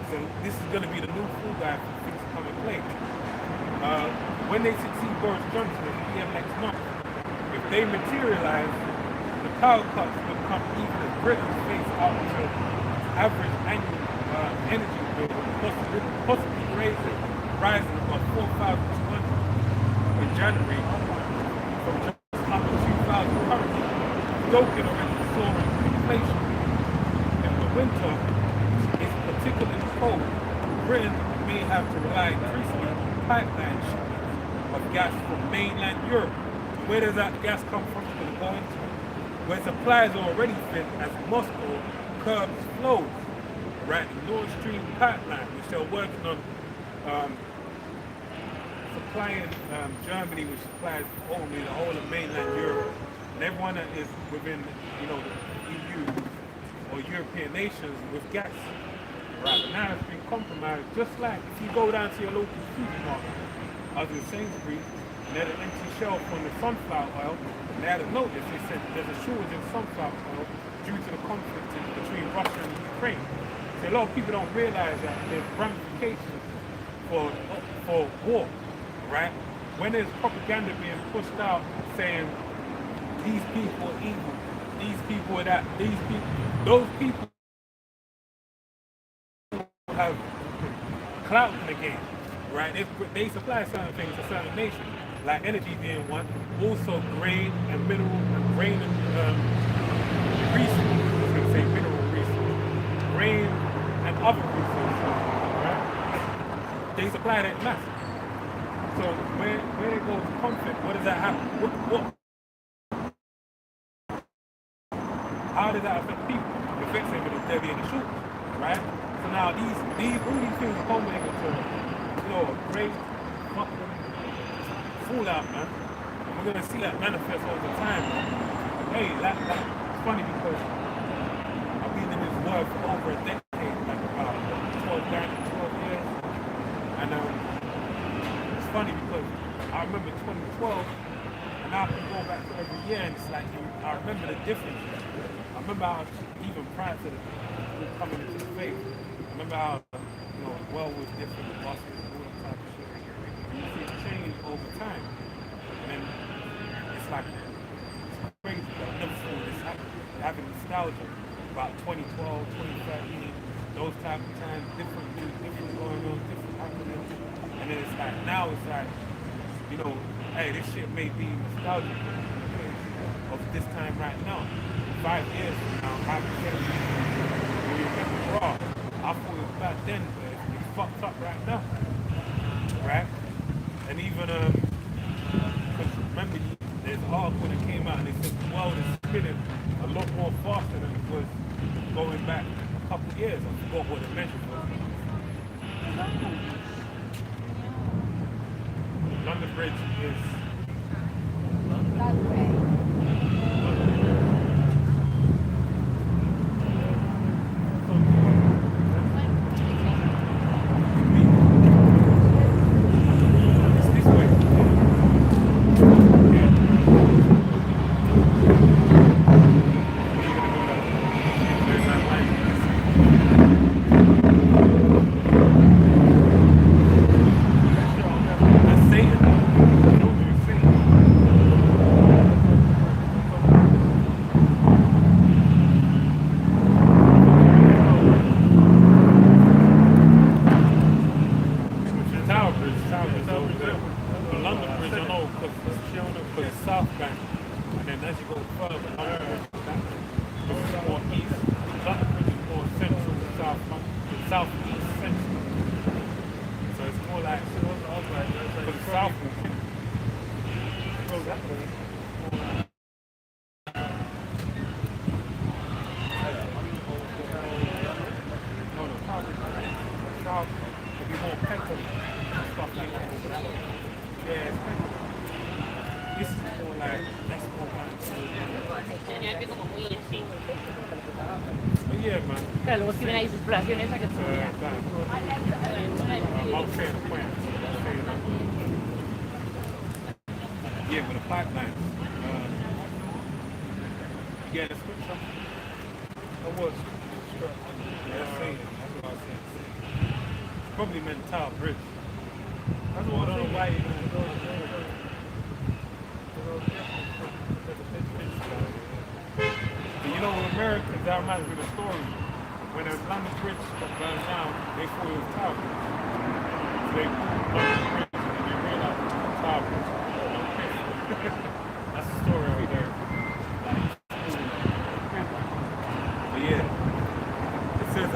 Speaker 1: So this is going to be the new fool guy for things to come and play. When they succeed Boris Johnson at the PM next month, if they materialize, the power cuts will come even as Britain's face out to average annual energy bill, possibly rising above 4,200 in January from just under 2,000 currently, stoking already soaring inflation. In the winter, it's particularly cold. Britain may have to rely increasingly on pipeline shipments of gas from mainland Europe. Where does that gas come from? It's going to go into where supplies are already thin as Moscow curbs flows. Right, the Nord Stream pipeline, which they're working on supplying Germany, which supplies only the whole of mainland Europe, and everyone that is within, the EU or European nations with gas. Right, but now it's been compromised. Just like if you go down to your local supermarket, as in Sainsbury's, and they had an empty shelf on the sunflower oil, and they had a notice. They said there's a shortage in sunflower oil due to the conflict between Russia and Ukraine. So a lot of people don't realize that there's ramifications for war, right? When there's propaganda being pushed out saying these people are evil, these people are that, those people have clout in the game, right? They supply certain things to certain nations, like energy being one, also grain and mineral and grain and resources. I was gonna say mineral resources, grain and other resources, right? They supply that mass. So where it goes to conflict, what does that happen? How does that affect people? It affects them if they're being shoot, right? So now all these things culminate into a great fucking fallout, man. And we're gonna see that manifest over time, man. Hey, it's funny because I've been in this world for over a decade, like about 12 years. And it's funny because I remember 2012, and now I can go back to every year, and it's like I remember the difference. I remember how even prior to coming into the faith, I remember how the world was different, the bosses, all that type of shit. You see it change over time, and then it's like it's crazy. I've never seen this happen. Having nostalgia about 2012, 2013, those type of times, different things, different going on, different happening, and then it's like now it's like hey, this shit may be nostalgic of this time right now. 5 years from now, how can it be? When you remember raw, I thought it was back then, but it's fucked up right now. Right? And even, because remember, there's an article that came out and they said the world is spinning a lot more faster than it was going back a couple of years. I forgot what the measure was. London Bridge is...
Speaker 4: That way. Claro, luego si ven ahí sus poblaciones a que
Speaker 1: I'm saying the plan. Yeah, with a pipeline. Yeah, the scripture.
Speaker 2: I was struck.
Speaker 1: Yeah, that's saying. That's what I was saying. Probably meant Tower Bridge.
Speaker 2: That's
Speaker 1: I
Speaker 2: what
Speaker 1: don't know why you know. But you know, with Americans, that reminds me of the story. When the London Bridge got burned down, they thought it was Tower Bridge. So they moved London Bridge and they realized it was Tower Bridge. That's the story right there. But yeah, it says,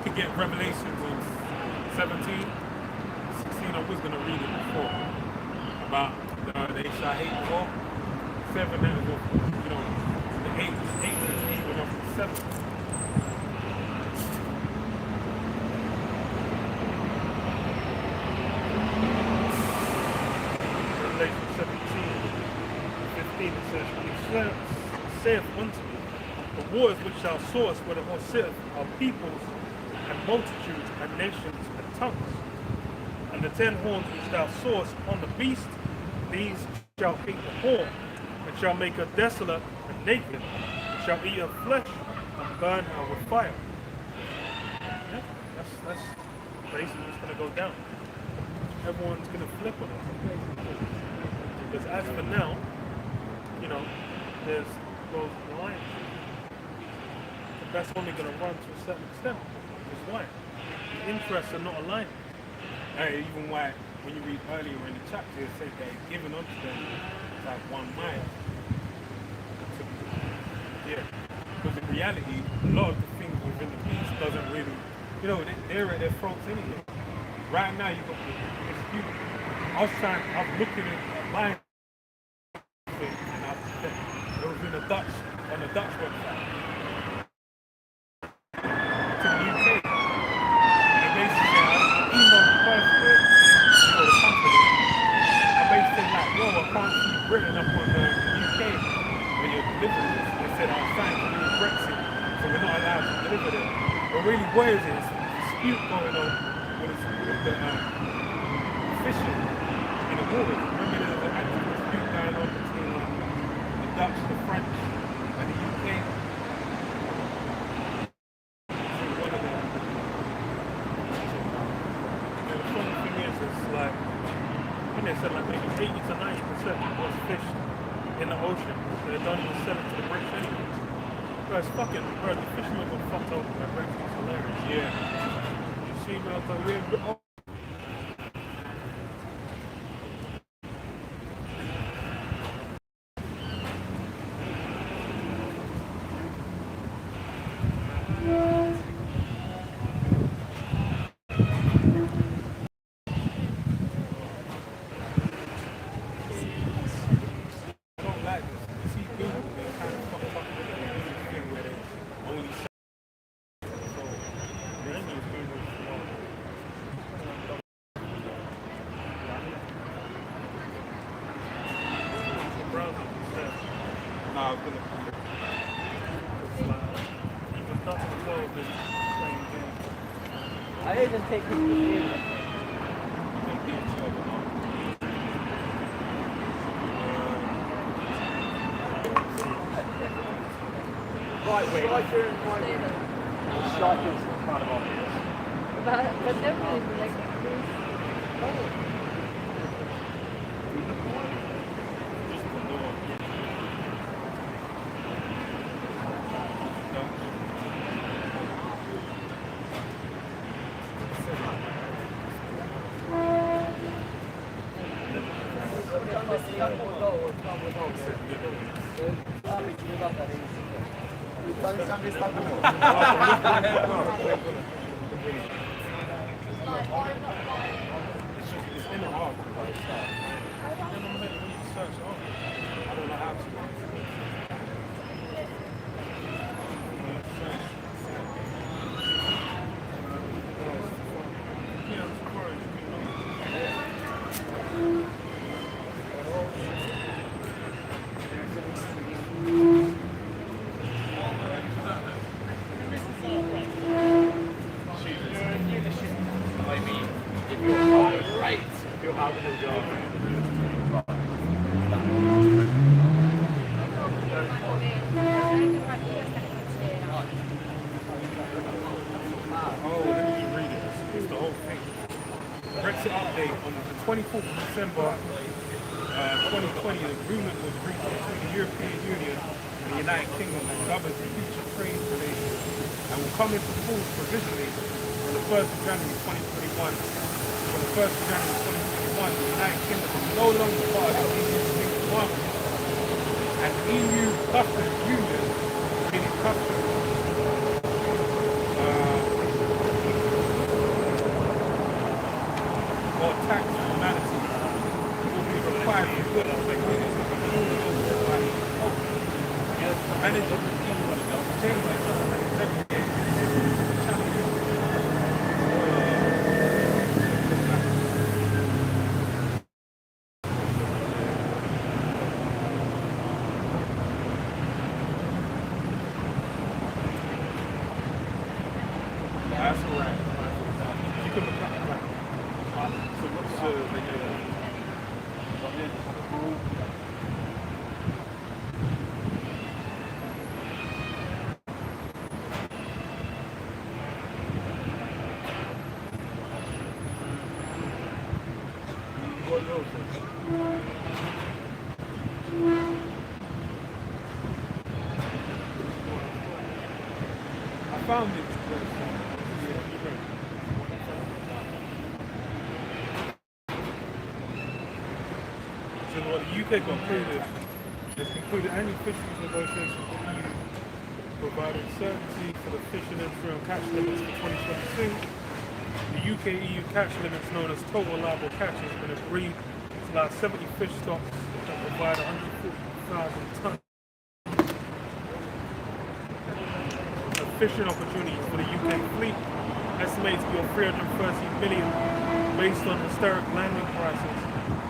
Speaker 1: to get Revelations in 17, 16, I was going to read it before, about they shall hate the war. 7, that is, you know, the 8 is even up to 7.
Speaker 2: Revelation 17, 15, it says, He saith unto me, the waters which thou sawest where the horse sitteth are peoples and multitudes and nations and tongues. And the 10 horns which thou sawest on the beast, these shall eat the horn, and shall make her desolate and naked, and shall eat her flesh and burn her with fire. Yeah, that's basically what's going to go down. Everyone's going to flip on it. Because as for now, you know, there's those lions. But that's only going to run to a certain extent. Because why? The interests are not aligned.
Speaker 1: Even why, when you read earlier in the chapter, it says that it's given unto them like 1 mile. Yeah. Because in reality, a lot of the things within the beast doesn't really, you know, they're at their throats anyway. Right now, you got the dispute. I was looking at buying thing, and it was in the Dutch, on the Dutch website, to the UK. And basically, I emailed the person, you know, the company. I basically like, yo, I can't see Britain up on the UK when you're delivering this. They said, I'm trying to do Brexit, so we're not allowed to deliver them. But really, what is it? It's a dispute going on with the fishing in the waters. Remember, there's an active dispute going on between the Dutch, the French, and the UK. So one of them.
Speaker 2: And the funny thing is, it's like, I think they said like maybe 80 to 90% was fished in the ocean. So they don't even sell it to the British anyway. Bro, it's fucking, bro, the fishermen got fucked over by Brexit. It's hilarious.
Speaker 1: Yeah.
Speaker 2: You see, bro, but we're
Speaker 1: Don't like this. You see Google, they kind of fuck up with the thing where they only sell. So, they use Google for
Speaker 2: browser instead.
Speaker 1: Nah, I was gonna put it.
Speaker 2: It's like, even Dutch and 12 is playing games.
Speaker 3: I didn't take it to the end.
Speaker 1: Don't be in trouble, no?
Speaker 3: Right wing. Strikers kind of obvious.
Speaker 4: But definitely like oh.
Speaker 1: Just the door. It's in the hall. I don't know how to.
Speaker 2: Yeah, I'm surprised.
Speaker 1: Oh, let me just read it. It's the whole thing. Brexit update on the 24th of December 2020, an agreement was reached between the European Union and the United Kingdom that governs future trade relations and will come into force provisionally on the 1st of January 2021. On the 1st of January 2021, the United Kingdom is no longer part of the EU single market and EU customs union, meaning customs or tax humanity will be required for good effectiveness manage the changes and executive challenges. That's correct. You can become like, so what's the I found it. So what the UK concluded is concluded any fisheries negotiations with the EU providing certainty for the fishing industry on catch limits for 2022. The UK-EU catch limits known as total allowable catch has been agreed to allow 70 fish stocks that provide 140,000 tons of fishing opportunities for the UK fleet, estimated to be of 330 million based on historic landing prices.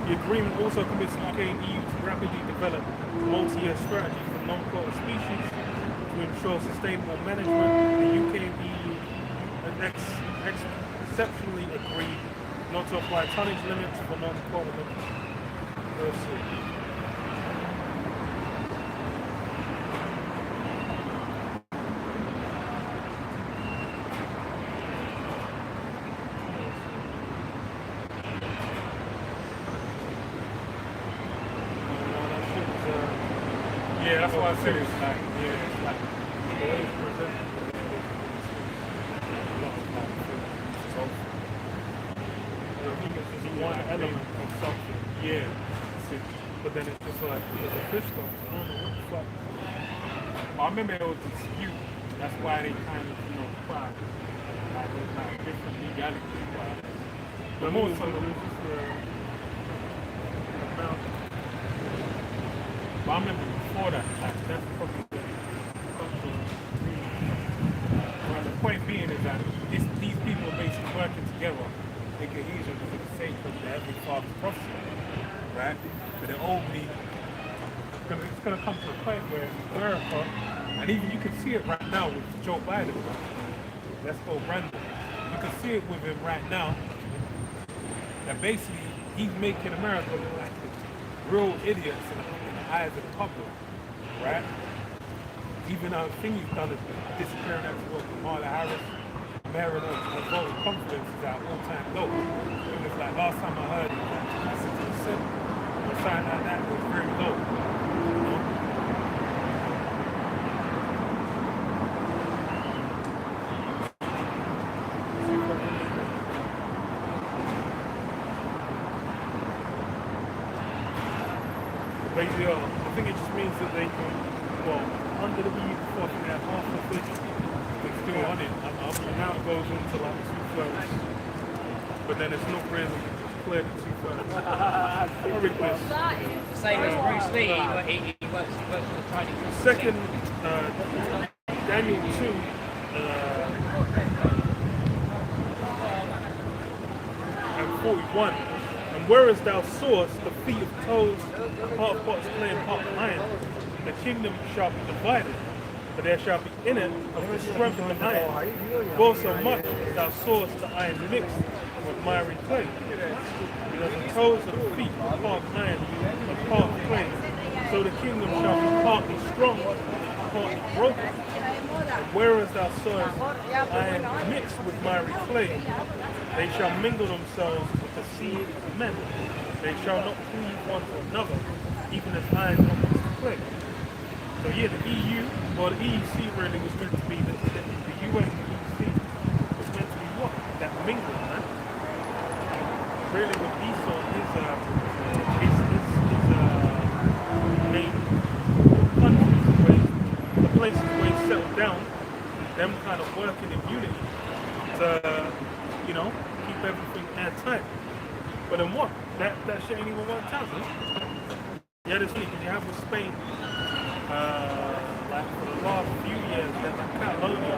Speaker 1: The agreement also commits the UK and EU to rapidly develop a multi-year strategy for non-quota species to ensure sustainable management. The UK and EU exceptionally agreed not to apply tonnage limits for non-quota limits. Let's see. Yeah, that's why I said it's like, yeah, it's like the way it's presented. I think it's just one element of something. Yeah. But then it's just like, there's a fish stuff. I don't know what the fuck. I remember it was a dispute. That's why they kind of, tried. Like, there's like different legalities. But more so, it's just amount. But I remember before that, like, that's probably the point being is that these people are basically working together in cohesion for the sake of the Heavenly Father's prophecy, right? But they're only, it's going to come to a point where America, and even you can see it right now with Joe Biden, let's go Brandon, you can see it with him right now, that basically he's making America look like real idiots in the eyes of the public, right? Even the thing he's done is disappearing everyone. Kamala Harris, Maryland, her vote of confidence is at all-time low. It was like last time I heard it was like 60%, or something like that. It was very low. Basically, I think it just means that they can, under the EU before, I think they have half the fish that's still on it, and now it goes into like 2/3. But then it's not really clear to 2/3.
Speaker 3: Same as Bruce Lee, he works for the Chinese.
Speaker 2: Second, Daniel 2, and 41. And whereas thou sawest the feet of toes, part pots clay and part iron, the kingdom shall be divided, but there shall be in it of the strength of the iron. For so much as thou sawest the iron mixed with miry clay. Because the toes of the feet are part iron and part clay. So the kingdom shall be partly strong, partly broken. And whereas thou sawest iron mixed with miry clay, they shall mingle themselves with the seed of men. They shall not cleave one to another, even as iron comes to clay. So yeah, the EU, or the EEC really was meant to be, the UN EEC was meant to be what? That mingling, man. Really what Esau, his main countries, the places where he settled down, them kind of working in unity to, you know, keep everything airtight. But then what? That shit ain't even worked out, huh? Yeah, this week, you have with Spain, like for the last few years, that like Catalonia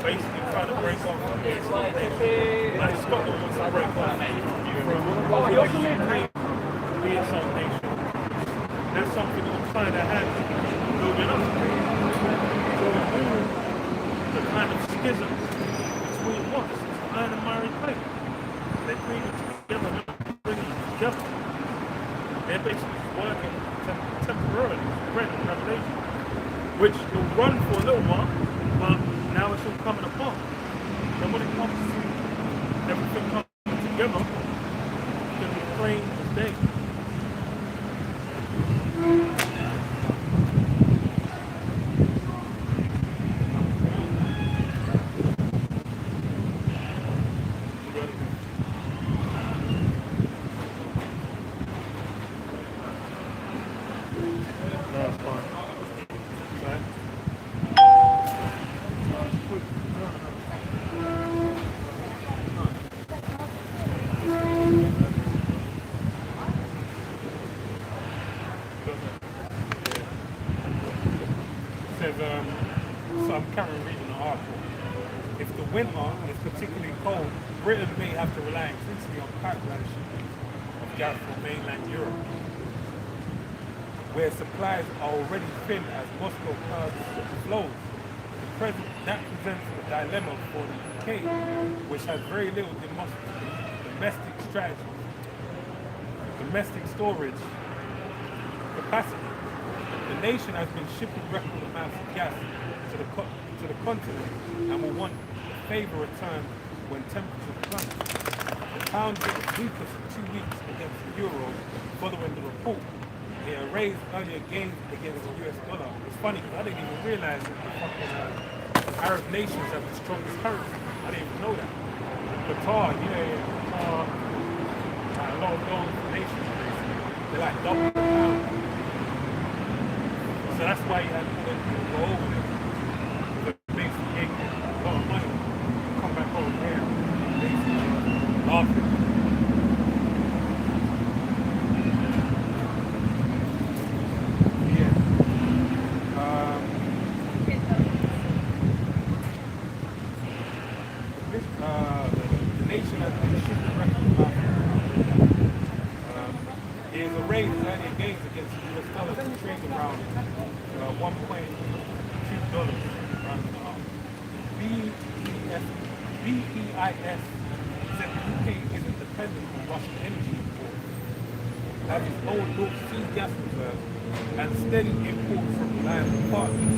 Speaker 2: basically trying to break off from the Scotland. Like Scotland wants to break off from the UK being its own nation. That's something that we're trying to have building up. So the kind of schism between what? Iron and miry clay. They bring it together, bringing it together. They're basically working temporarily, spread and revelation, which will run for a little while, but now it's all coming apart. And when it comes to everything coming together, it's going to be plain as day.
Speaker 1: So I'm currently reading an article. If the winter is particularly cold, Britain may have to rely increasingly on pipeline shipments of gas from mainland Europe, where supplies are already thin as Moscow curbs flows. That presents a dilemma for the UK, which has very little domestic storage capacity. The nation has been shipping record amounts of gas to the continent and will want a favour return when temperatures plunge. The pound hit its weakest for 2 weeks against the euro following the report. It erased earlier gains against the US dollar. It's funny because I didn't even realise that the fucking Arab nations have the strongest currency. I didn't even know that. Qatar, Qatar, a lot of those nations, they're like double the pound. So that's why you had to go over there. Because basically gave you a lot of money. Come back over here. Basically, laughing. Yeah. The nation has been shipping record is a raise in earlier gains against the US dollar to trade around $1.2 around the BEIS said the UK isn't dependent on Russian energy imports, has its own North Sea gas reserves and steady imports from reliable partners.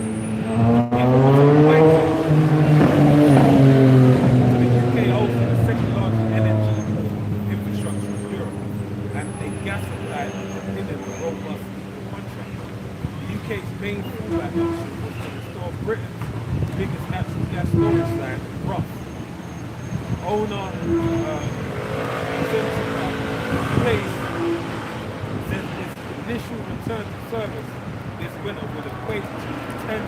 Speaker 1: So the UK holds the second largest energy infrastructure in Europe, and a gas supply underpinning a robust contract. The UK's main fallback option was to restore Britain's biggest natural gas storage line, Rough. Owner place says its initial return to service this winter will equate to 10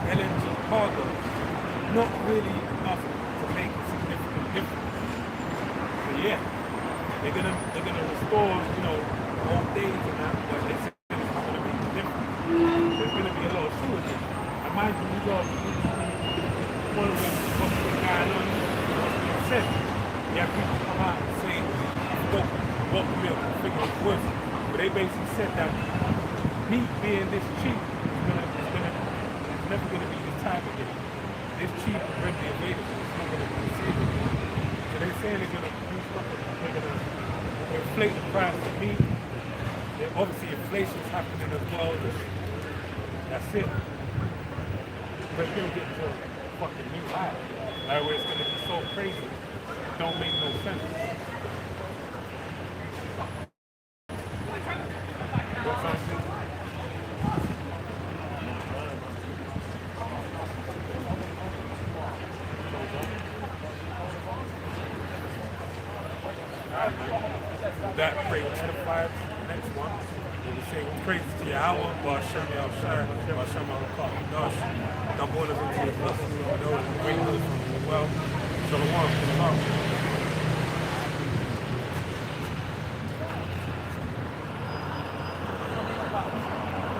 Speaker 1: LNG cargoes, not really enough to make a significant difference. So yeah, they're gonna restore, old days and that, but they say it's not gonna make a difference. There's gonna be a lot of shortage. And mind you, you got following what's been going on, what's being said. You have people come out and say, what milk, figure it's worth. But they basically said that meat being this cheap it's never gonna be this time again. This cheap and readily available, it's not gonna be the same. So they're saying they're gonna boost up, they're gonna inflate the price of meat. Obviously, inflation's happening as well. That's it. But you're gonna get to a fucking new high. Like where it's gonna be so crazy. It don't make no sense. What's on that pray with edified. Next one. We say praise to Yahweh, Bashem Yahshai, Bashem Al-Qadosh. Double us into your blessings, we know, bring us from the well. Shalom, shalom.